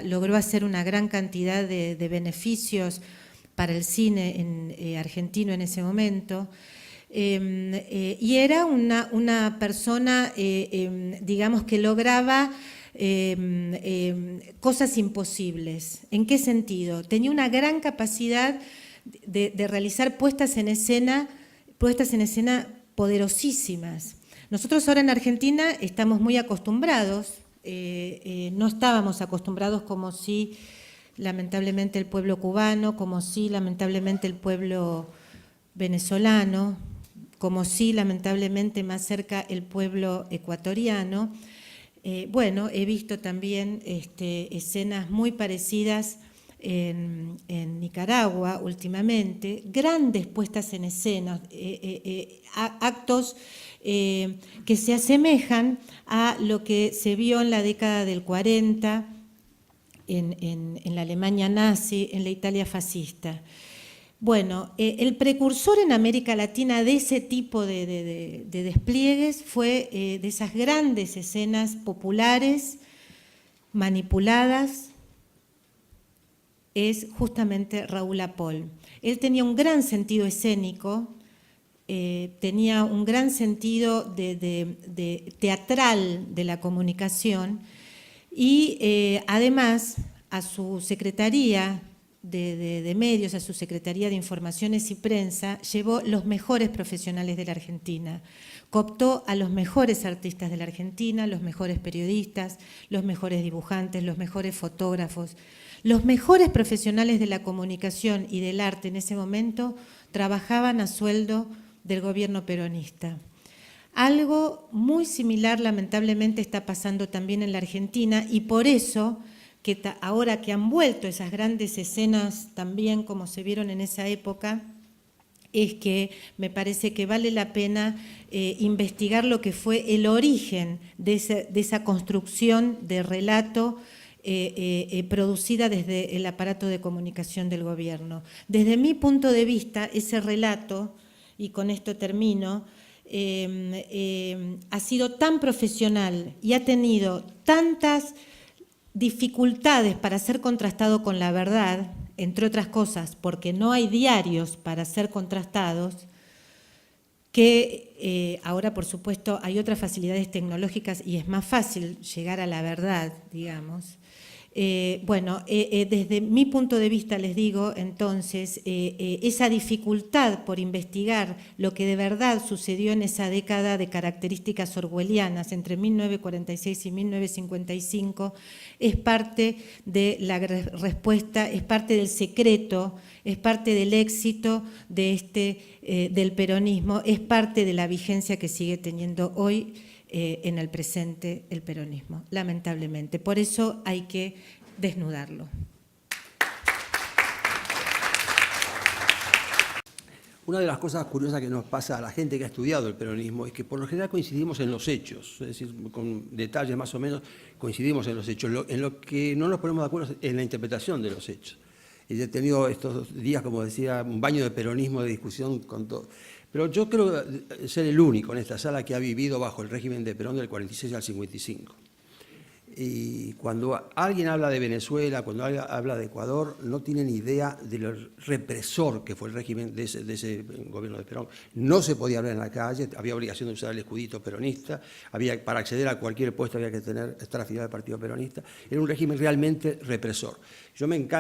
logró hacer una gran cantidad de beneficios para el cine argentino en ese momento. Y era una persona, digamos, que lograba cosas imposibles. ¿En qué sentido? Tenía una gran capacidad de realizar puestas en escena poderosísimas. Nosotros ahora en Argentina estamos muy acostumbrados, no estábamos acostumbrados como si lamentablemente el pueblo cubano, como si lamentablemente el pueblo venezolano, como si lamentablemente más cerca el pueblo ecuatoriano. Bueno, he visto también escenas muy parecidas en Nicaragua últimamente, grandes puestas en escena, actos que se asemejan a lo que se vio en la década del 40 en la Alemania nazi, en la Italia fascista. Bueno, el precursor en América Latina de ese tipo de despliegues fue de esas grandes escenas populares, manipuladas, es justamente Raúl Apol. Él tenía un gran sentido escénico, tenía un gran sentido de teatral de la comunicación y además a su secretaría de medios, a su Secretaría de Informaciones y Prensa, llevó los mejores profesionales de la Argentina, cooptó a los mejores artistas de la Argentina, los mejores periodistas, los mejores dibujantes, los mejores fotógrafos, los mejores profesionales de la comunicación y del arte en ese momento trabajaban a sueldo del gobierno peronista. Algo muy similar lamentablemente está pasando también en la Argentina y por eso que ahora que han vuelto esas grandes escenas también como se vieron en esa época, es que me parece que vale la pena investigar lo que fue el origen de esa construcción de relato producida desde el aparato de comunicación del gobierno. Desde mi punto de vista, ese relato, y con esto termino, ha sido tan profesional y ha tenido tantas dificultades para ser contrastado con la verdad, entre otras cosas porque no hay diarios para ser contrastados, que ahora por supuesto hay otras facilidades tecnológicas y es más fácil llegar a la verdad, digamos. Bueno, desde mi punto de vista les digo entonces, esa dificultad por investigar lo que de verdad sucedió en esa década de características orwellianas entre 1946 y 1955 es parte de la respuesta, es parte del secreto, es parte del éxito de del peronismo, es parte de la vigencia que sigue teniendo hoy en el presente el peronismo, lamentablemente. Por eso hay que desnudarlo. Una de las cosas curiosas que nos pasa a la gente que ha estudiado el peronismo es que por lo general coincidimos en los hechos, es decir, con detalles más o menos coincidimos en los hechos. En lo que no nos ponemos de acuerdo es en la interpretación de los hechos. Y he tenido estos días, como decía, un baño de peronismo, de discusión con todo. Pero yo creo ser el único en esta sala que ha vivido bajo el régimen de Perón del 46 al 55. Y cuando alguien habla de Venezuela, cuando alguien habla de Ecuador, no tienen idea del represor que fue el régimen de ese gobierno de Perón. No se podía hablar en la calle, había obligación de usar el escudito peronista, para acceder a cualquier puesto había que estar afiliado al Partido Peronista. Era un régimen realmente represor.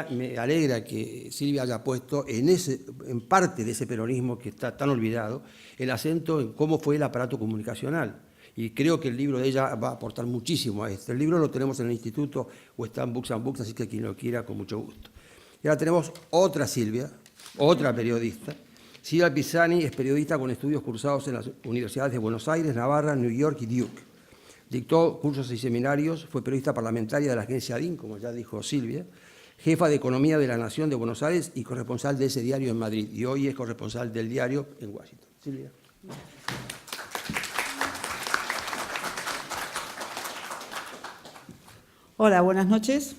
Me alegra que Silvia haya puesto en parte de ese peronismo que está tan olvidado, el acento en cómo fue el aparato comunicacional. Y creo que el libro de ella va a aportar muchísimo a esto. El libro lo tenemos en el instituto o está en Books and Books, así que quien lo quiera, con mucho gusto. Y ahora tenemos otra Silvia, otra periodista. Silvia Pisani es periodista con estudios cursados en las universidades de Buenos Aires, Navarra, New York y Duke. Dictó cursos y seminarios, fue periodista parlamentaria de la agencia DIN, como ya dijo Silvia, jefa de Economía de la Nación de Buenos Aires y corresponsal de ese diario en Madrid. Y hoy es corresponsal del diario en Washington. Silvia. Hola, buenas noches.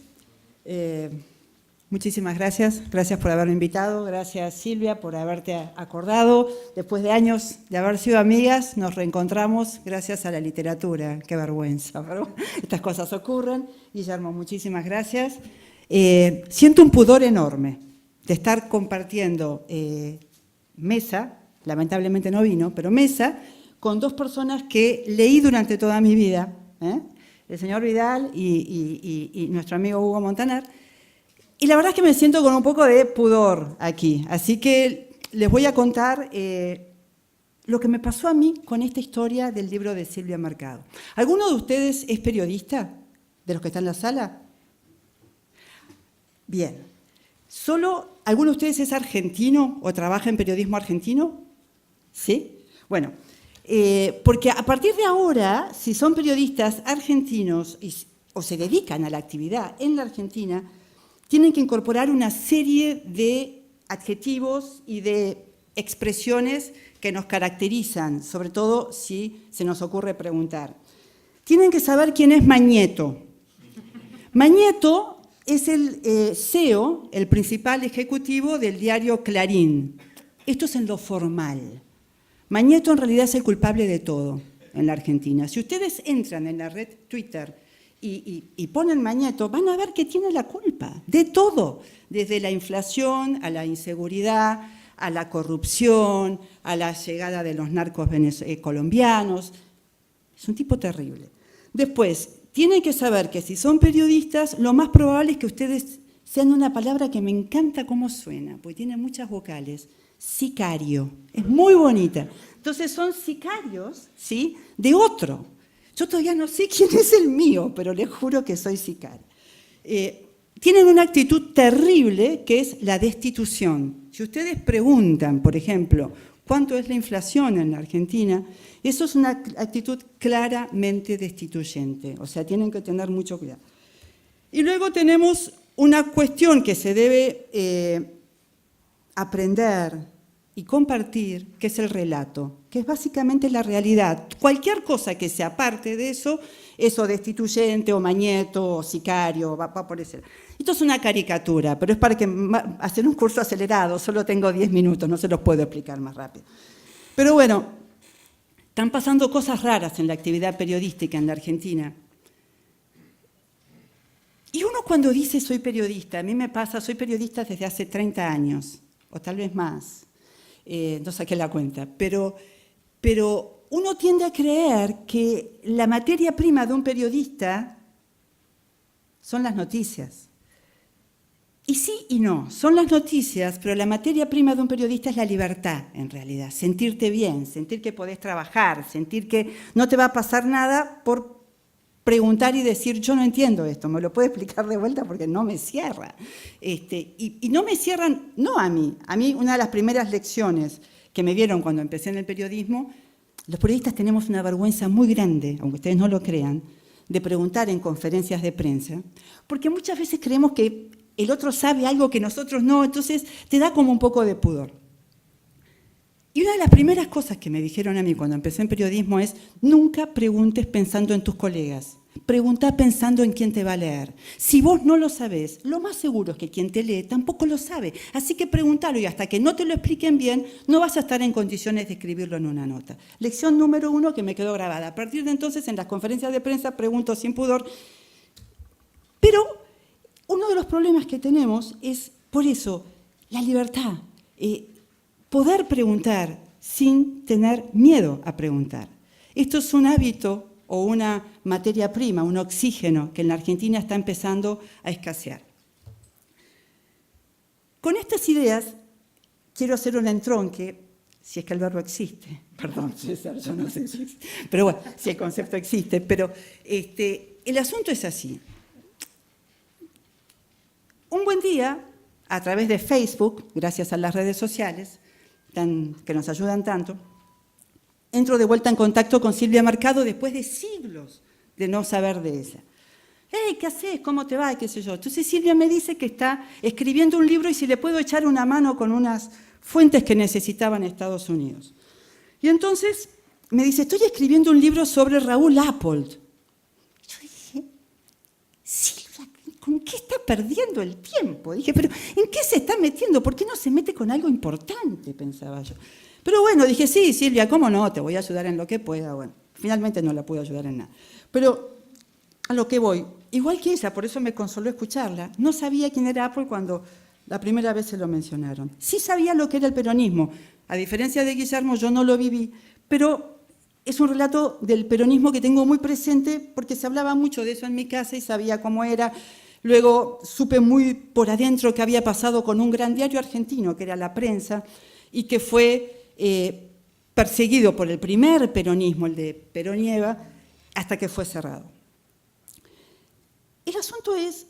Muchísimas gracias. Gracias por haberme invitado. Gracias, Silvia, por haberte acordado. Después de años de haber sido amigas, nos reencontramos gracias a la literatura. Qué vergüenza, pero estas cosas ocurren. Guillermo, muchísimas gracias. Siento un pudor enorme de estar compartiendo mesa, lamentablemente no vino, pero mesa, con dos personas que leí durante toda mi vida, el señor Vidal y nuestro amigo Hugo Montaner, y la verdad es que me siento con un poco de pudor aquí, así que les voy a contar lo que me pasó a mí con esta historia del libro de Silvia Mercado. ¿Alguno de ustedes es periodista, de los que están en la sala? Bien. ¿Solo alguno de ustedes es argentino o trabaja en periodismo argentino? ¿Sí? Bueno, porque a partir de ahora, si son periodistas argentinos o se dedican a la actividad en la Argentina, tienen que incorporar una serie de adjetivos y de expresiones que nos caracterizan, sobre todo si se nos ocurre preguntar. Tienen que saber quién es Mañeto. Mañeto es el CEO, el principal ejecutivo del diario Clarín. Esto es en lo formal. Mañeto en realidad es el culpable de todo en la Argentina. Si ustedes entran en la red Twitter y ponen Mañeto, van a ver que tiene la culpa de todo, desde la inflación a la inseguridad, a la corrupción, a la llegada de los narcos colombianos. Es un tipo terrible. Después, tienen que saber que si son periodistas, lo más probable es que ustedes sean una palabra que me encanta cómo suena, porque tiene muchas vocales. Sicario. Es muy bonita. Entonces son sicarios, ¿sí?, de otro. Yo todavía no sé quién es el mío, pero les juro que soy sicario. Tienen una actitud terrible que es la destitución. Si ustedes preguntan, por ejemplo, ¿cuánto es la inflación en la Argentina? Eso es una actitud claramente destituyente, o sea, tienen que tener mucho cuidado. Y luego tenemos una cuestión que se debe aprender y compartir, que es el relato, que es básicamente la realidad. Cualquier cosa que sea parte de eso, destituyente o Mañeto o sicario, va por ese lado. Esto es una caricatura, pero es para hacer un curso acelerado, solo tengo 10 minutos, no se los puedo explicar más rápido. Pero bueno, están pasando cosas raras en la actividad periodística en la Argentina. Y uno cuando dice soy periodista, a mí me pasa, soy periodista desde hace 30 años, o tal vez más, no saqué la cuenta, pero uno tiende a creer que la materia prima de un periodista son las noticias. Y sí y no, son las noticias, pero la materia prima de un periodista es la libertad, en realidad. Sentirte bien, sentir que podés trabajar, sentir que no te va a pasar nada por preguntar y decir, yo no entiendo esto, me lo puedo explicar de vuelta porque no me cierra. Y no me cierran, no a mí una de las primeras lecciones que me dieron cuando empecé en el periodismo, los periodistas tenemos una vergüenza muy grande, aunque ustedes no lo crean, de preguntar en conferencias de prensa, porque muchas veces creemos que el otro sabe algo que nosotros no, entonces te da como un poco de pudor. Y una de las primeras cosas que me dijeron a mí cuando empecé en periodismo es, nunca preguntes pensando en tus colegas, pregunta pensando en quién te va a leer. Si vos no lo sabés, lo más seguro es que quien te lee tampoco lo sabe, así que preguntalo y hasta que no te lo expliquen bien, no vas a estar en condiciones de escribirlo en una nota. Lección número 1 que me quedó grabada. A partir de entonces, en las conferencias de prensa pregunto sin pudor, Pero uno de los problemas que tenemos es, por eso, la libertad. Poder preguntar sin tener miedo a preguntar. Esto es un hábito o una materia prima, un oxígeno que en la Argentina está empezando a escasear. Con estas ideas quiero hacer un entronque, si es que el verbo existe. Perdón, César, yo no sé si existe. Pero bueno, si el concepto existe. Pero el asunto es así. Un buen día, a través de Facebook, gracias a las redes sociales, que nos ayudan tanto, entro de vuelta en contacto con Silvia Mercado después de siglos de no saber de ella. Hey, ¿qué haces? ¿Cómo te va? ¿Qué sé yo? Entonces Silvia me dice que está escribiendo un libro y si le puedo echar una mano con unas fuentes que necesitaba en Estados Unidos. Y entonces me dice, estoy escribiendo un libro sobre Raúl Appold. Yo dije, Silvia, ¿con qué está perdiendo el tiempo? Dije, pero ¿en qué se está metiendo? ¿Por qué no se mete con algo importante? Pensaba yo. Pero bueno, dije, sí, Silvia, ¿cómo no? Te voy a ayudar en lo que pueda. Bueno, finalmente no la pude ayudar en nada. Pero a lo que voy, igual que ella, por eso me consoló escucharla, no sabía quién era Appold cuando la primera vez se lo mencionaron. Sí sabía lo que era el peronismo. A diferencia de Guillermo, yo no lo viví, pero es un relato del peronismo que tengo muy presente porque se hablaba mucho de eso en mi casa y sabía cómo era. Luego supe muy por adentro qué había pasado con un gran diario argentino, que era La Prensa, y que fue perseguido por el primer peronismo, el de Perón-Nieva, hasta que fue cerrado. El asunto es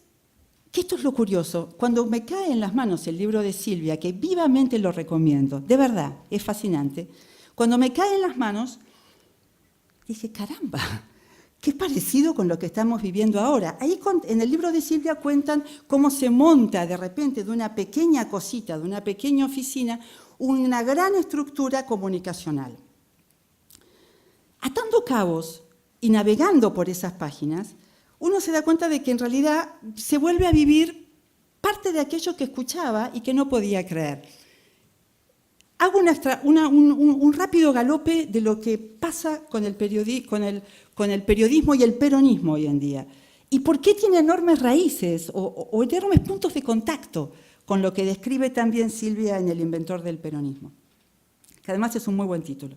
que esto es lo curioso. Cuando me cae en las manos el libro de Silvia, que vivamente lo recomiendo, de verdad, es fascinante, cuando me cae en las manos, dije, caramba, qué parecido con lo que estamos viviendo ahora. Ahí en el libro de Silvia cuentan cómo se monta de repente de una pequeña cosita, de una pequeña oficina, una gran estructura comunicacional. Atando cabos y navegando por esas páginas, uno se da cuenta de que en realidad se vuelve a vivir parte de aquello que escuchaba y que no podía creer. Hago un rápido galope de lo que pasa con el periodismo y el peronismo hoy en día. ¿Y por qué tiene enormes raíces o enormes puntos de contacto con lo que describe también Silvia en El inventor del peronismo? Que además es un muy buen título.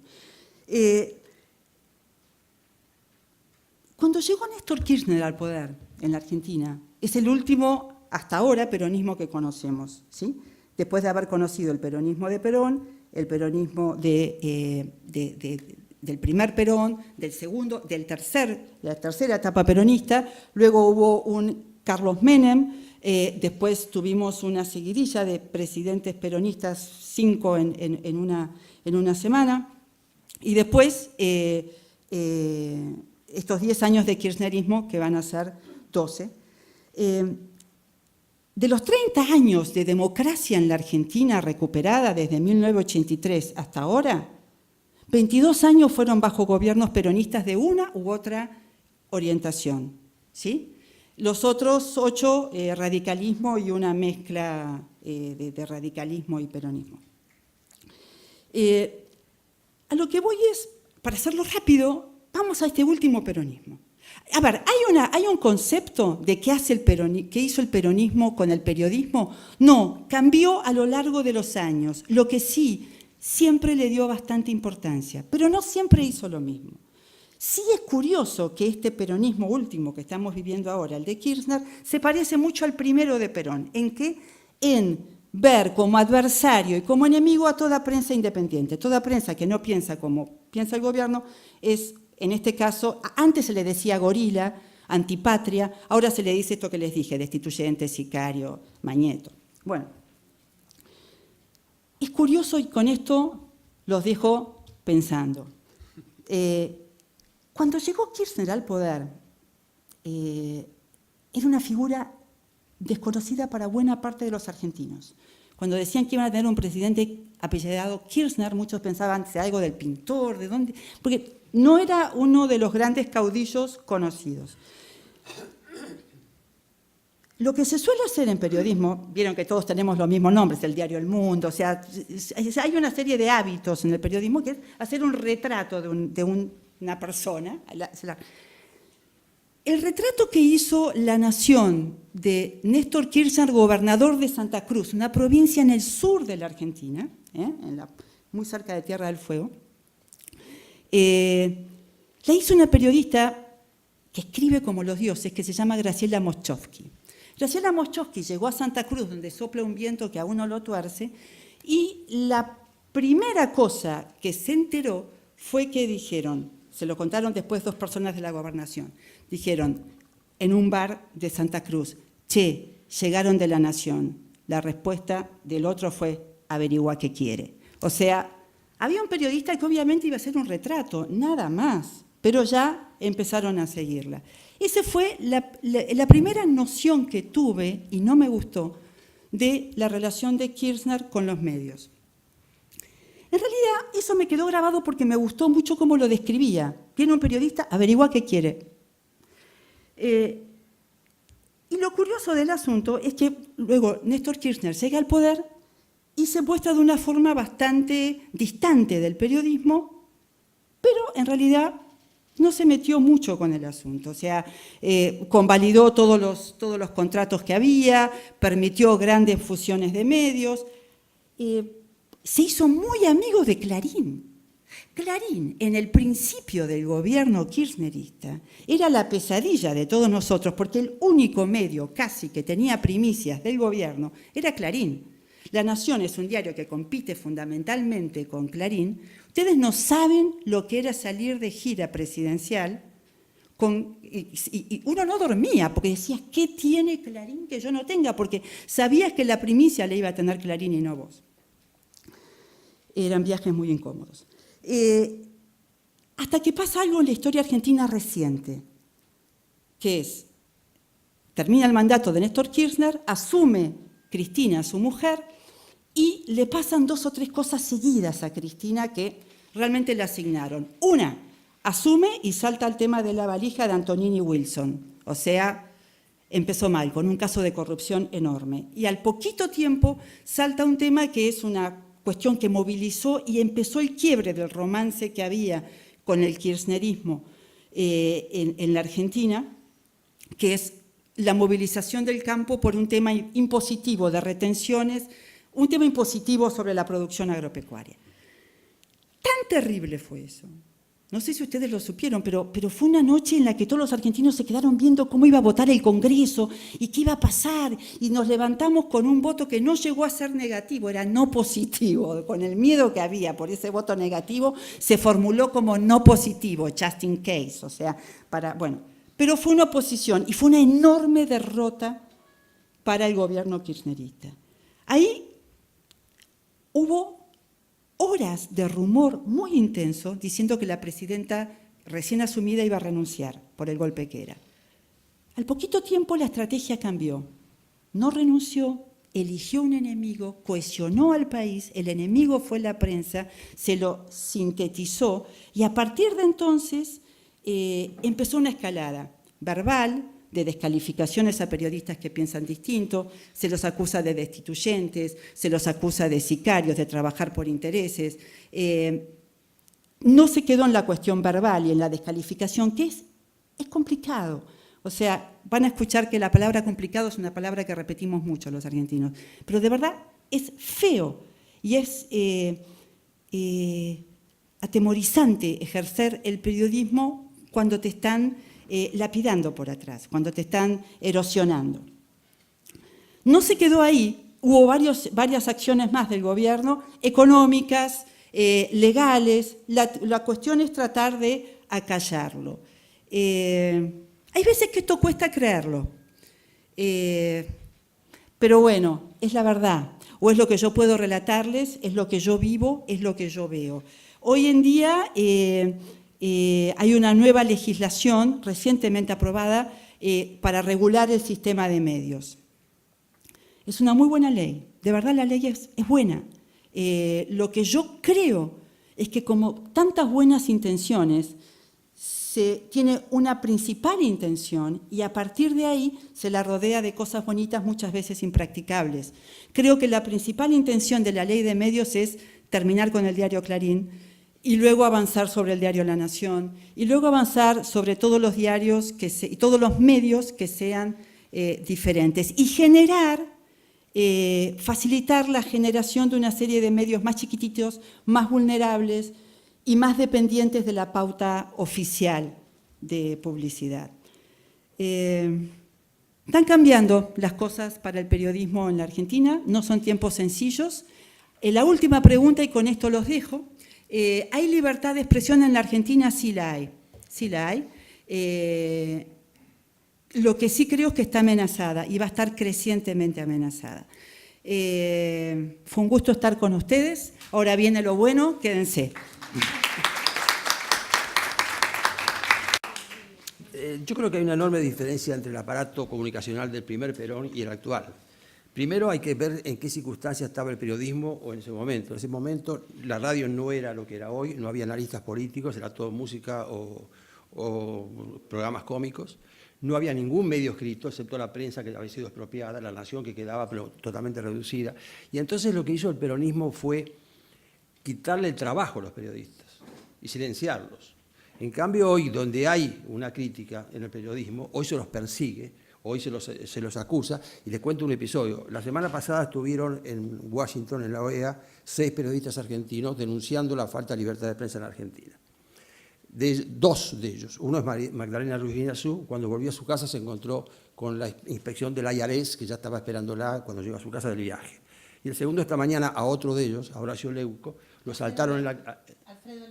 Cuando llegó Néstor Kirchner al poder en la Argentina, es el último, hasta ahora, peronismo que conocemos, ¿sí? Después de haber conocido el peronismo de Perón, el peronismo del primer Perón, del segundo, de la tercera etapa peronista, luego hubo un Carlos Menem, después tuvimos una seguidilla de presidentes peronistas, 5 en una semana, y después estos 10 años de kirchnerismo, que van a ser 12. De los 30 años de democracia en la Argentina recuperada desde 1983 hasta ahora, 22 años fueron bajo gobiernos peronistas de una u otra orientación, ¿sí? Los otros 8, radicalismo y una mezcla de radicalismo y peronismo. A lo que voy es, para hacerlo rápido, vamos a este último peronismo. A ver, ¿hay un concepto de qué hizo el peronismo con el periodismo? No, cambió a lo largo de los años. Lo que sí, siempre le dio bastante importancia, pero no siempre hizo lo mismo. Sí es curioso que este peronismo último que estamos viviendo ahora, el de Kirchner, se parece mucho al primero de Perón. ¿En qué? En ver como adversario y como enemigo a toda prensa independiente. Toda prensa que no piensa como piensa el gobierno es, en este caso, antes se le decía gorila, antipatria, ahora se le dice esto que les dije, destituyente, sicario, mañeto. Bueno, es curioso y con esto los dejo pensando. Cuando llegó Kirchner al poder, era una figura desconocida para buena parte de los argentinos. Cuando decían que iban a tener un presidente apellidado Kirchner, muchos pensaban que era algo del pintor, ¿de dónde? Porque no era uno de los grandes caudillos conocidos. Lo que se suele hacer en periodismo, vieron que todos tenemos los mismos nombres, el diario El Mundo, o sea, hay una serie de hábitos en el periodismo que es hacer un retrato de una persona. el retrato que hizo La Nación de Néstor Kirchner, gobernador de Santa Cruz, una provincia en el sur de la Argentina, muy cerca de Tierra del Fuego, la hizo una periodista que escribe como los dioses, que se llama Graciela Moschowski. Graciela Moschowski llegó a Santa Cruz, donde sopla un viento que a uno lo tuerce, y la primera cosa que se enteró fue que dijeron, se lo contaron después 2 personas de la gobernación, dijeron en un bar de Santa Cruz, che, llegaron de La Nación. La respuesta del otro fue, averigua qué quiere. O sea, había un periodista que obviamente iba a hacer un retrato, nada más, pero ya empezaron a seguirla. Esa fue la primera noción que tuve, y no me gustó, de la relación de Kirchner con los medios. En realidad, eso me quedó grabado porque me gustó mucho cómo lo describía. Viene un periodista, averigua qué quiere. Y lo curioso del asunto es que luego Néstor Kirchner llega al poder y se muestra de una forma bastante distante del periodismo, pero en realidad no se metió mucho con el asunto. O sea, convalidó todos los contratos que había, permitió grandes fusiones de medios, se hizo muy amigo de Clarín. Clarín, en el principio del gobierno kirchnerista, era la pesadilla de todos nosotros, porque el único medio casi que tenía primicias del gobierno era Clarín. La Nación es un diario que compite fundamentalmente con Clarín. Ustedes no saben lo que era salir de gira presidencial, y uno no dormía, porque decías, ¿qué tiene Clarín que yo no tenga? Porque sabías que la primicia le iba a tener Clarín y no vos. Eran viajes muy incómodos. Hasta que pasa algo en la historia argentina reciente, que es, termina el mandato de Néstor Kirchner, asume Cristina, su mujer, y le pasan 2 o 3 cosas seguidas a Cristina que realmente le asignaron. Una, asume y salta al tema de la valija de Antonini Wilson, o sea, empezó mal, con un caso de corrupción enorme. Y al poquito tiempo salta un tema que es una cuestión que movilizó y empezó el quiebre del romance que había con el kirchnerismo en la Argentina, que es la movilización del campo por un tema impositivo de retenciones, un tema impositivo sobre la producción agropecuaria. Tan terrible fue eso. No sé si ustedes lo supieron, pero fue una noche en la que todos los argentinos se quedaron viendo cómo iba a votar el Congreso y qué iba a pasar, y nos levantamos con un voto que no llegó a ser negativo, era no positivo. Con el miedo que había por ese voto negativo, se formuló como no positivo, just in case, o sea, pero fue una oposición y fue una enorme derrota para el gobierno kirchnerista. Ahí hubo horas de rumor muy intenso diciendo que la presidenta recién asumida iba a renunciar por el golpe que era. Al poquito tiempo la estrategia cambió. No renunció, eligió un enemigo, cohesionó al país, el enemigo fue la prensa, se lo sintetizó y a partir de entonces empezó una escalada verbal, de descalificaciones a periodistas que piensan distinto, se los acusa de destituyentes, se los acusa de sicarios, de trabajar por intereses. No se quedó en la cuestión verbal y en la descalificación, que es complicado. O sea, van a escuchar que la palabra complicado es una palabra que repetimos mucho los argentinos, pero de verdad es feo y es atemorizante ejercer el periodismo cuando te están lapidando por atrás, cuando te están erosionando. No se quedó ahí, hubo varias acciones más del gobierno, económicas, legales, la cuestión es tratar de acallarlo. Hay veces que esto cuesta creerlo, pero bueno, es la verdad, o es lo que yo puedo relatarles, es lo que yo vivo, es lo que yo veo. Hoy en día hay una nueva legislación recientemente aprobada para regular el sistema de medios. Es una muy buena ley, de verdad la ley es buena. Lo que yo creo es que como tantas buenas intenciones, se tiene una principal intención y a partir de ahí se la rodea de cosas bonitas muchas veces impracticables. Creo que la principal intención de la ley de medios es terminar con el diario Clarín, y luego avanzar sobre el diario La Nación, y luego avanzar sobre todos los diarios y todos los medios que sean diferentes, y facilitar la generación de una serie de medios más chiquititos, más vulnerables y más dependientes de la pauta oficial de publicidad. Están cambiando las cosas para el periodismo en la Argentina, no son tiempos sencillos. La última pregunta, y con esto los dejo, ¿hay libertad de expresión en la Argentina? Sí la hay, sí la hay. Lo que sí creo es que está amenazada y va a estar crecientemente amenazada. Fue un gusto estar con ustedes. Ahora viene lo bueno, quédense. Yo creo que hay una enorme diferencia entre el aparato comunicacional del primer Perón y el actual. Primero hay que ver en qué circunstancias estaba el periodismo en ese momento. En ese momento la radio no era lo que era hoy, no había analistas políticos, era todo música o programas cómicos. No había ningún medio escrito, excepto la prensa que había sido expropiada, La Nación que quedaba pero totalmente reducida. Y entonces lo que hizo el peronismo fue quitarle el trabajo a los periodistas y silenciarlos. En cambio hoy, donde hay una crítica en el periodismo, hoy se los persigue, hoy se los acusa. Y les cuento un episodio. La semana pasada estuvieron en Washington, en la OEA, 6 periodistas argentinos denunciando la falta de libertad de prensa en Argentina. Dos de ellos, uno es Magdalena Ruiz Guiñazú, cuando volvió a su casa se encontró con la inspección del IRS, que ya estaba esperándola cuando llegó a su casa del viaje. Y el segundo, esta mañana, a otro de ellos, a Horacio Leuco, lo asaltaron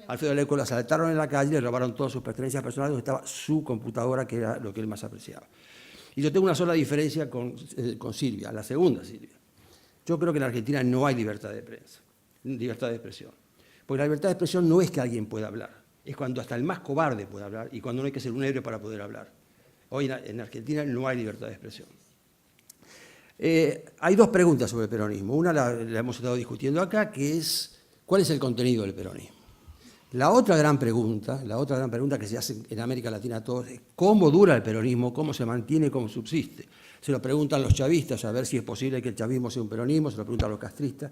Alfredo Leuco lo asaltaron en la calle, le robaron todas sus pertenencias personales, donde estaba su computadora, que era lo que él más apreciaba. Y yo tengo una sola diferencia con Silvia, la segunda Silvia. Yo creo que en Argentina no hay libertad de prensa, libertad de expresión. Porque la libertad de expresión no es que alguien pueda hablar. Es cuando hasta el más cobarde puede hablar y cuando no hay que ser un héroe para poder hablar. Hoy en Argentina no hay libertad de expresión. Hay 2 preguntas sobre el peronismo. Una la hemos estado discutiendo acá, que es ¿cuál es el contenido del peronismo? La otra gran pregunta que se hace en América Latina a todos es ¿cómo dura el peronismo? ¿Cómo se mantiene? ¿Cómo subsiste? Se lo preguntan los chavistas a ver si es posible que el chavismo sea un peronismo, se lo preguntan los castristas.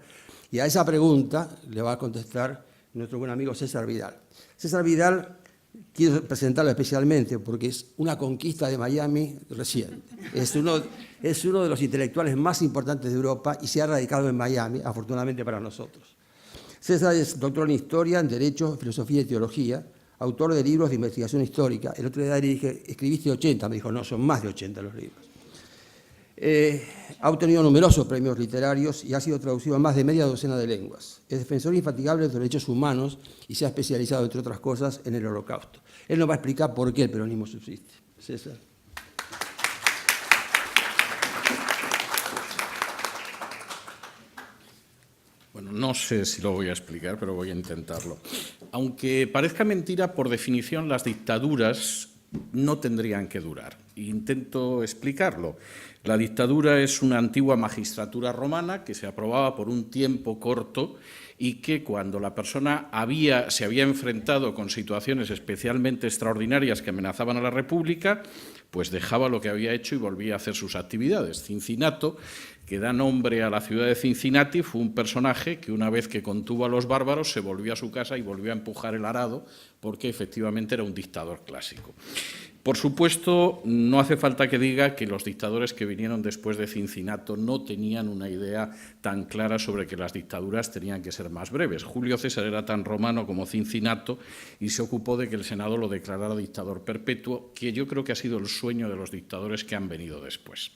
Y a esa pregunta le va a contestar nuestro buen amigo César Vidal. César Vidal, quiero presentarlo especialmente porque es una conquista de Miami reciente. Es uno de los intelectuales más importantes de Europa y se ha radicado en Miami, afortunadamente para nosotros. César es doctor en Historia, en Derecho, Filosofía y Teología, autor de libros de investigación histórica. El otro día le dije, escribiste 80, me dijo, no, son más de 80 los libros. Ha obtenido numerosos premios literarios y ha sido traducido a más de media docena de lenguas. Es defensor infatigable de los derechos humanos y se ha especializado, entre otras cosas, en el Holocausto. Él nos va a explicar por qué el peronismo subsiste. César. Bueno, no sé si lo voy a explicar, pero voy a intentarlo. Aunque parezca mentira, por definición, las dictaduras no tendrían que durar. Intento explicarlo. La dictadura es una antigua magistratura romana que se aprobaba por un tiempo corto y que cuando la persona se había enfrentado con situaciones especialmente extraordinarias que amenazaban a la República, pues dejaba lo que había hecho y volvía a hacer sus actividades. Cincinnato, que da nombre a la ciudad de Cincinnati, fue un personaje que una vez que contuvo a los bárbaros se volvió a su casa y volvió a empujar el arado porque efectivamente era un dictador clásico. Por supuesto, no hace falta que diga que los dictadores que vinieron después de Cincinnato no tenían una idea tan clara sobre que las dictaduras tenían que ser más breves. Julio César era tan romano como Cincinnato y se ocupó de que el Senado lo declarara dictador perpetuo, que yo creo que ha sido el sueño de los dictadores que han venido después.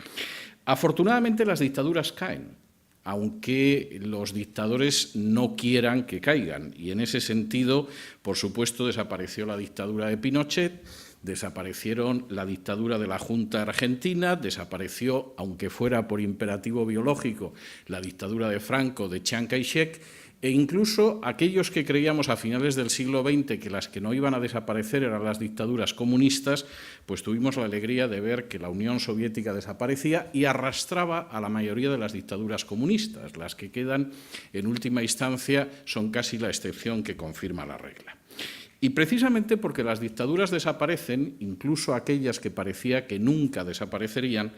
Afortunadamente, las dictaduras caen, aunque los dictadores no quieran que caigan. Y en ese sentido, por supuesto, desapareció la dictadura de Pinochet, desaparecieron la dictadura de la Junta Argentina, desapareció, aunque fuera por imperativo biológico, la dictadura de Franco, de Chiang Kai-shek, e incluso aquellos que creíamos a finales del siglo XX que las que no iban a desaparecer eran las dictaduras comunistas, pues tuvimos la alegría de ver que la Unión Soviética desaparecía y arrastraba a la mayoría de las dictaduras comunistas. Las que quedan, en última instancia, son casi la excepción que confirma la regla. Y precisamente porque las dictaduras desaparecen, incluso aquellas que parecía que nunca desaparecerían,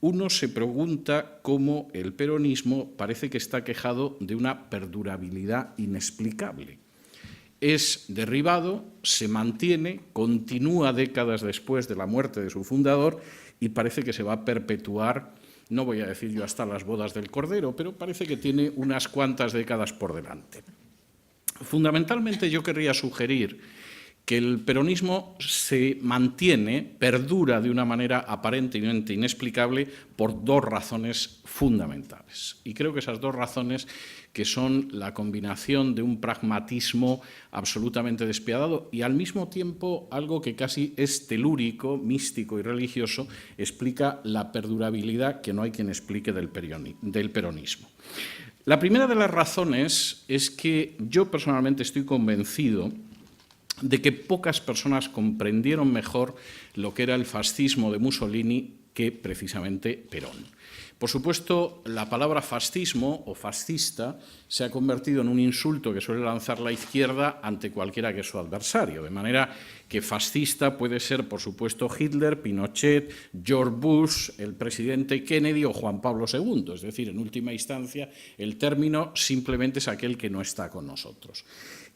uno se pregunta cómo el peronismo parece que está quejado de una perdurabilidad inexplicable. es derribado, se mantiene, continúa décadas después de la muerte de su fundador y parece que se va a perpetuar, no voy a decir yo hasta las bodas del Cordero, pero parece que tiene unas cuantas décadas por delante. Fundamentalmente yo querría sugerir que el peronismo se mantiene, perdura de una manera aparentemente inexplicable por dos razones fundamentales. Y creo que esas dos razones, que son la combinación de un pragmatismo absolutamente despiadado y al mismo tiempo algo que casi es telúrico, místico y religioso, explica la perdurabilidad que no hay quien explique del peronismo. La primera de las razones es que yo personalmente estoy convencido de que pocas personas comprendieron mejor lo que era el fascismo de Mussolini que precisamente Perón. Por supuesto, la palabra fascismo o fascista se ha convertido en un insulto que suele lanzar la izquierda ante cualquiera que es su adversario, de manera que fascista puede ser, por supuesto, Hitler, Pinochet, George Bush, el presidente Kennedy o Juan Pablo II. Es decir, en última instancia, el término simplemente es aquel que no está con nosotros.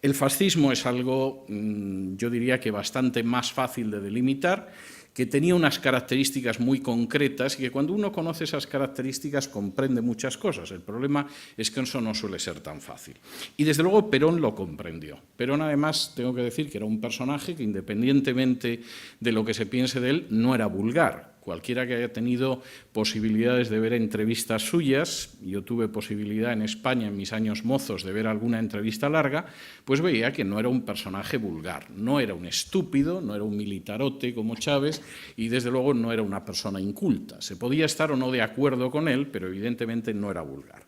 El fascismo es algo, yo diría que bastante más fácil de delimitar, que tenía unas características muy concretas y que cuando uno conoce esas características comprende muchas cosas. El problema es que eso no suele ser tan fácil. Y desde luego Perón lo comprendió. Perón, además, tengo que decir que era un personaje que, independientemente de lo que se piense de él, no era vulgar. Cualquiera que haya tenido posibilidades de ver entrevistas suyas, yo tuve posibilidad en España en mis años mozos de ver alguna entrevista larga, pues veía que no era un personaje vulgar, no era un estúpido, no era un militarote como Chávez y desde luego no era una persona inculta. Se podía estar o no de acuerdo con él, pero evidentemente no era vulgar.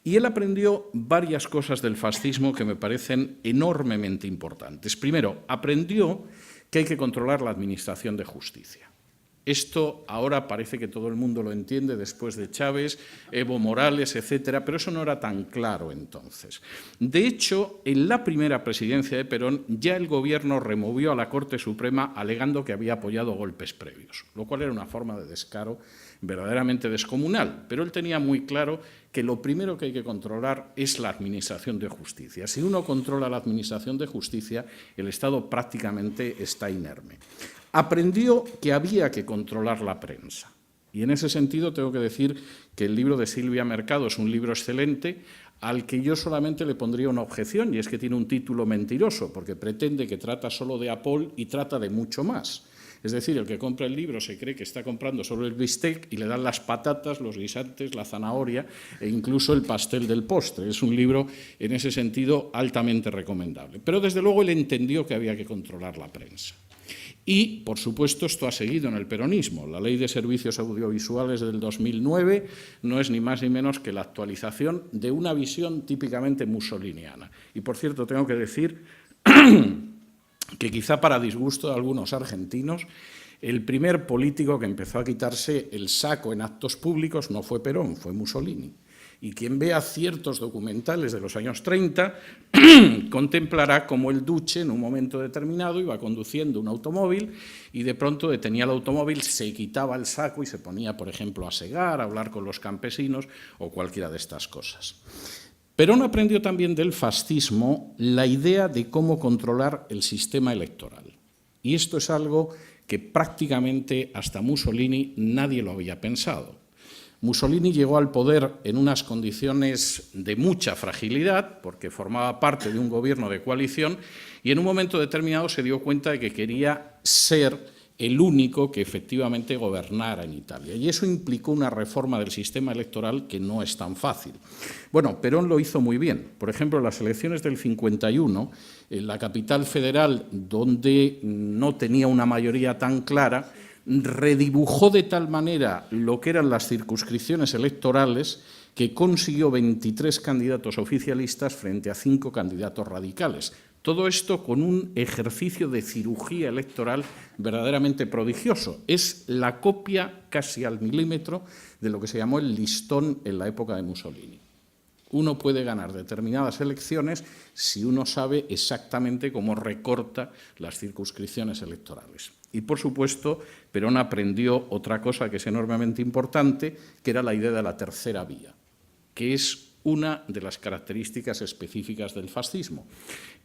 Y él aprendió varias cosas del fascismo que me parecen enormemente importantes. Primero, aprendió que hay que controlar la administración de justicia. Esto ahora parece que todo el mundo lo entiende después de Chávez, Evo Morales, etcétera, pero eso no era tan claro entonces. De hecho, en la primera presidencia de Perón ya el gobierno removió a la Corte Suprema alegando que había apoyado golpes previos, lo cual era una forma de descaro verdaderamente descomunal, pero él tenía muy claro que lo primero que hay que controlar es la administración de justicia. Si uno controla la administración de justicia, el Estado prácticamente está inerme. Aprendió que había que controlar la prensa. Y en ese sentido tengo que decir que el libro de Silvia Mercado es un libro excelente al que yo solamente le pondría una objeción, y es que tiene un título mentiroso, porque pretende que trata solo de Apol y trata de mucho más. Es decir, el que compra el libro se cree que está comprando solo el bistec y le dan las patatas, los guisantes, la zanahoria e incluso el pastel del postre. Es un libro, en ese sentido, altamente recomendable. Pero, desde luego, él entendió que había que controlar la prensa. Y, por supuesto, esto ha seguido en el peronismo. La Ley de Servicios Audiovisuales del 2009 no es ni más ni menos que la actualización de una visión típicamente mussoliniana. Y, por cierto, tengo que decir que quizá para disgusto de algunos argentinos, el primer político que empezó a quitarse el saco en actos públicos no fue Perón, fue Mussolini. Y quien vea ciertos documentales de los años 30 contemplará cómo el Duce en un momento determinado iba conduciendo un automóvil y de pronto detenía el automóvil, se quitaba el saco y se ponía, por ejemplo, a segar, a hablar con los campesinos o cualquiera de estas cosas. Perón aprendió también del fascismo la idea de cómo controlar el sistema electoral. Y esto es algo que prácticamente hasta Mussolini nadie lo había pensado. Mussolini llegó al poder en unas condiciones de mucha fragilidad, porque formaba parte de un gobierno de coalición, y en un momento determinado se dio cuenta de que quería ser el único que efectivamente gobernara en Italia. Y eso implicó una reforma del sistema electoral que no es tan fácil. Bueno, Perón lo hizo muy bien. Por ejemplo, en las elecciones del 51, en la capital federal, donde no tenía una mayoría tan clara, redibujó de tal manera lo que eran las circunscripciones electorales que consiguió 23 candidatos oficialistas frente a 5 candidatos radicales. Todo esto con un ejercicio de cirugía electoral verdaderamente prodigioso. Es la copia casi al milímetro de lo que se llamó el listón en la época de Mussolini. Uno puede ganar determinadas elecciones si uno sabe exactamente cómo recorta las circunscripciones electorales. Y, por supuesto, Perón aprendió otra cosa que es enormemente importante, que era la idea de la tercera vía, que es una de las características específicas del fascismo.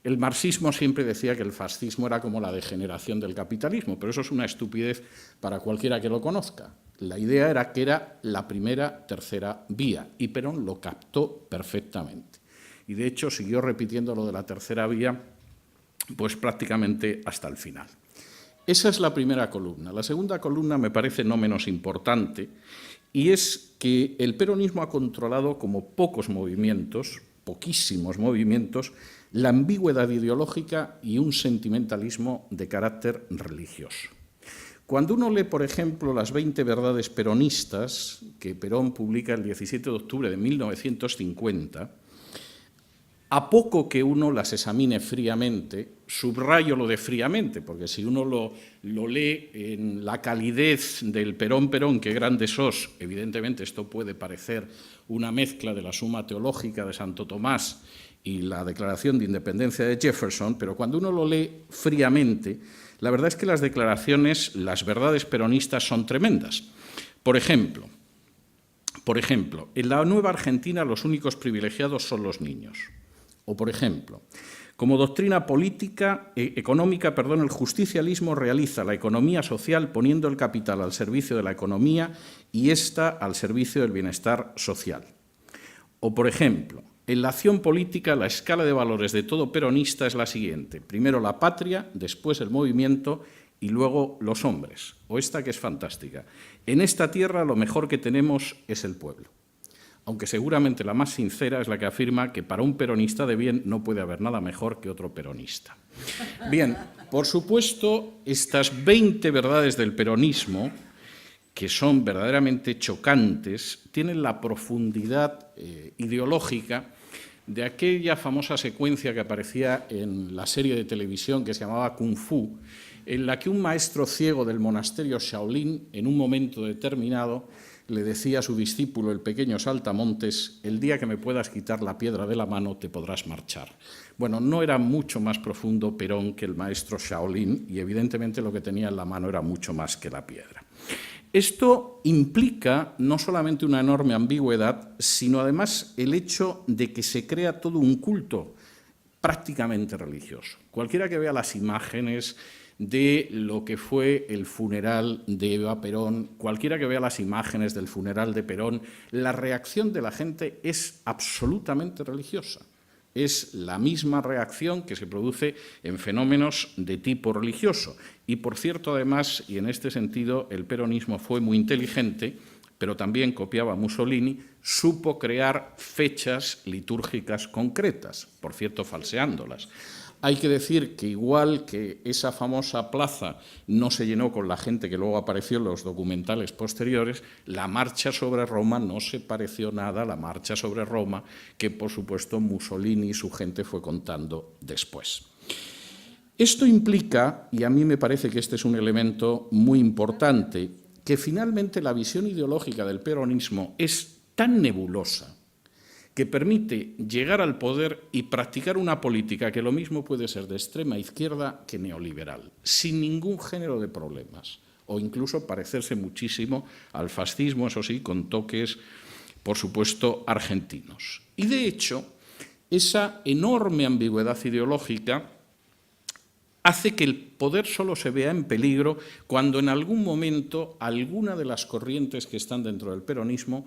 El marxismo siempre decía que el fascismo era como la degeneración del capitalismo, pero eso es una estupidez para cualquiera que lo conozca. La idea era que era la primera, tercera vía, y Perón lo captó perfectamente. Y de hecho siguió repitiendo lo de la tercera vía pues prácticamente hasta el final. Esa es la primera columna. La segunda columna me parece no menos importante, y es que el peronismo ha controlado como pocos movimientos, poquísimos movimientos, la ambigüedad ideológica y un sentimentalismo de carácter religioso. Cuando uno lee, por ejemplo, las 20 verdades peronistas, que Perón publica el 17 de octubre de 1950, a poco que uno las examine fríamente, subrayo lo de fríamente, porque si uno lo lee en la calidez del Perón, qué grande sos, evidentemente esto puede parecer una mezcla de la Suma Teológica de Santo Tomás y la Declaración de Independencia de Jefferson, pero cuando uno lo lee fríamente, la verdad es que las declaraciones, las verdades peronistas son tremendas. Por ejemplo, en la nueva Argentina los únicos privilegiados son los niños. O, por ejemplo, como doctrina económica, el justicialismo realiza la economía social poniendo el capital al servicio de la economía y ésta al servicio del bienestar social. O, por ejemplo, en la acción política la escala de valores de todo peronista es la siguiente. Primero la patria, después el movimiento y luego los hombres. O esta que es fantástica. En esta tierra lo mejor que tenemos es el pueblo. Aunque seguramente la más sincera es la que afirma que para un peronista de bien no puede haber nada mejor que otro peronista. Bien, por supuesto, estas 20 verdades del peronismo, que son verdaderamente chocantes, tienen la profundidad ideológica de aquella famosa secuencia que aparecía en la serie de televisión que se llamaba Kung Fu, en la que un maestro ciego del monasterio Shaolin, en un momento determinado, le decía a su discípulo, el pequeño Saltamontes, el día que me puedas quitar la piedra de la mano te podrás marchar. Bueno, no era mucho más profundo Perón que el maestro Shaolin y evidentemente lo que tenía en la mano era mucho más que la piedra. Esto implica no solamente una enorme ambigüedad, sino además el hecho de que se crea todo un culto prácticamente religioso. Cualquiera que vea las imágenes de lo que fue el funeral de Eva Perón, cualquiera que vea las imágenes del funeral de Perón, la reacción de la gente es absolutamente religiosa. Es la misma reacción que se produce en fenómenos de tipo religioso. Y, por cierto, además, y en este sentido, el peronismo fue muy inteligente, pero también copiaba a Mussolini, supo crear fechas litúrgicas concretas, por cierto, falseándolas. Hay que decir que igual que esa famosa plaza no se llenó con la gente que luego apareció en los documentales posteriores, la marcha sobre Roma no se pareció nada a la marcha sobre Roma que, por supuesto, Mussolini y su gente fue contando después. Esto implica, y a mí me parece que este es un elemento muy importante, que finalmente la visión ideológica del peronismo es tan nebulosa que permite llegar al poder y practicar una política que lo mismo puede ser de extrema izquierda que neoliberal, sin ningún género de problemas, o incluso parecerse muchísimo al fascismo, eso sí, con toques, por supuesto, argentinos. Y de hecho, esa enorme ambigüedad ideológica hace que el poder solo se vea en peligro cuando en algún momento alguna de las corrientes que están dentro del peronismo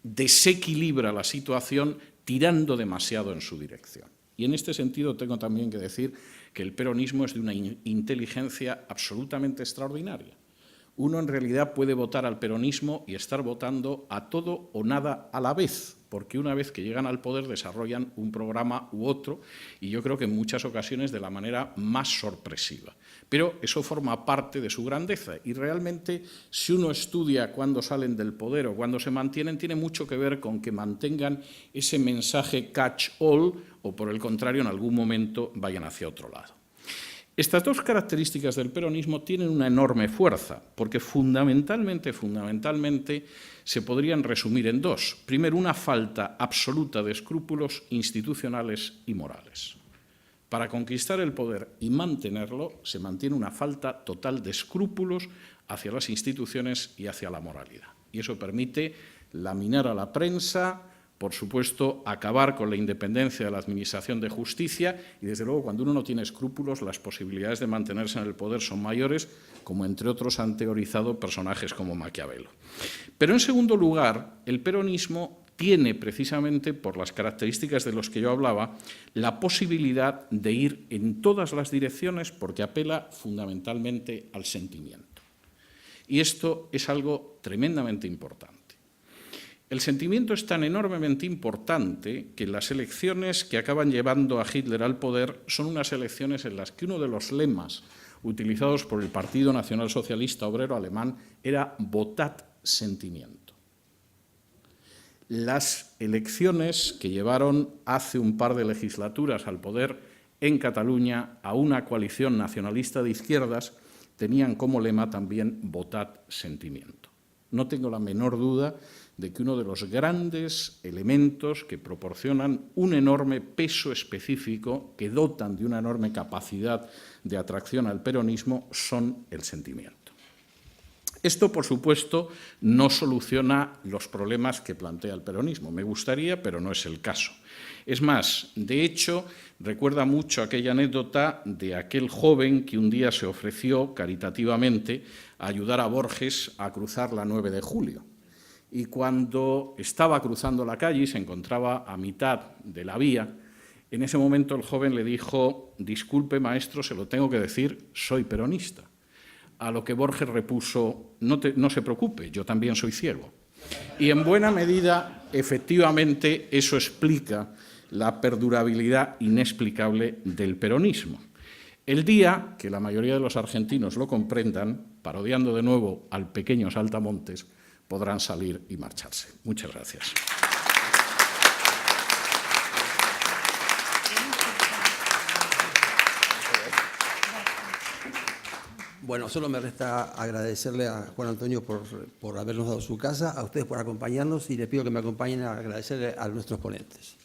desequilibra la situación tirando demasiado en su dirección. Y en este sentido tengo también que decir que el peronismo es de una inteligencia absolutamente extraordinaria. Uno en realidad puede votar al peronismo y estar votando a todo o nada a la vez, porque una vez que llegan al poder desarrollan un programa u otro, y yo creo que en muchas ocasiones de la manera más sorpresiva. Pero eso forma parte de su grandeza, y realmente si uno estudia cuándo salen del poder o cuándo se mantienen, tiene mucho que ver con que mantengan ese mensaje catch-all, o por el contrario, en algún momento vayan hacia otro lado. Estas dos características del peronismo tienen una enorme fuerza, porque fundamentalmente se podrían resumir en dos. Primero, una falta absoluta de escrúpulos institucionales y morales. Para conquistar el poder y mantenerlo, se mantiene una falta total de escrúpulos hacia las instituciones y hacia la moralidad. Y eso permite laminar a la prensa, por supuesto, acabar con la independencia de la Administración de Justicia y, desde luego, cuando uno no tiene escrúpulos, las posibilidades de mantenerse en el poder son mayores, como entre otros han teorizado personajes como Maquiavelo. Pero, en segundo lugar, el peronismo tiene, precisamente por las características de los que yo hablaba, la posibilidad de ir en todas las direcciones porque apela fundamentalmente al sentimiento. Y esto es algo tremendamente importante. El sentimiento es tan enormemente importante que las elecciones que acaban llevando a Hitler al poder son unas elecciones en las que uno de los lemas utilizados por el Partido Nacional Socialista Obrero Alemán era «Votat sentimiento». Las elecciones que llevaron hace un par de legislaturas al poder en Cataluña a una coalición nacionalista de izquierdas tenían como lema también «Votat sentimiento». No tengo la menor duda de que uno de los grandes elementos que proporcionan un enorme peso específico, que dotan de una enorme capacidad de atracción al peronismo, son el sentimiento. Esto, por supuesto, no soluciona los problemas que plantea el peronismo. Me gustaría, pero no es el caso. Es más, de hecho, recuerda mucho aquella anécdota de aquel joven que un día se ofreció caritativamente a ayudar a Borges a cruzar la 9 de julio. Y cuando estaba cruzando la calle y se encontraba a mitad de la vía, en ese momento el joven le dijo: «Disculpe, maestro, se lo tengo que decir, soy peronista». A lo que Borges repuso: no se preocupe, yo también soy ciego». Y en buena medida, efectivamente, eso explica la perdurabilidad inexplicable del peronismo. El día que la mayoría de los argentinos lo comprendan, parodiando de nuevo al pequeño Saltamontes, podrán salir y marcharse. Muchas gracias. Bueno, solo me resta agradecerle a Juan Antonio por habernos dado su casa, a ustedes por acompañarnos y les pido que me acompañen a agradecerle a nuestros ponentes.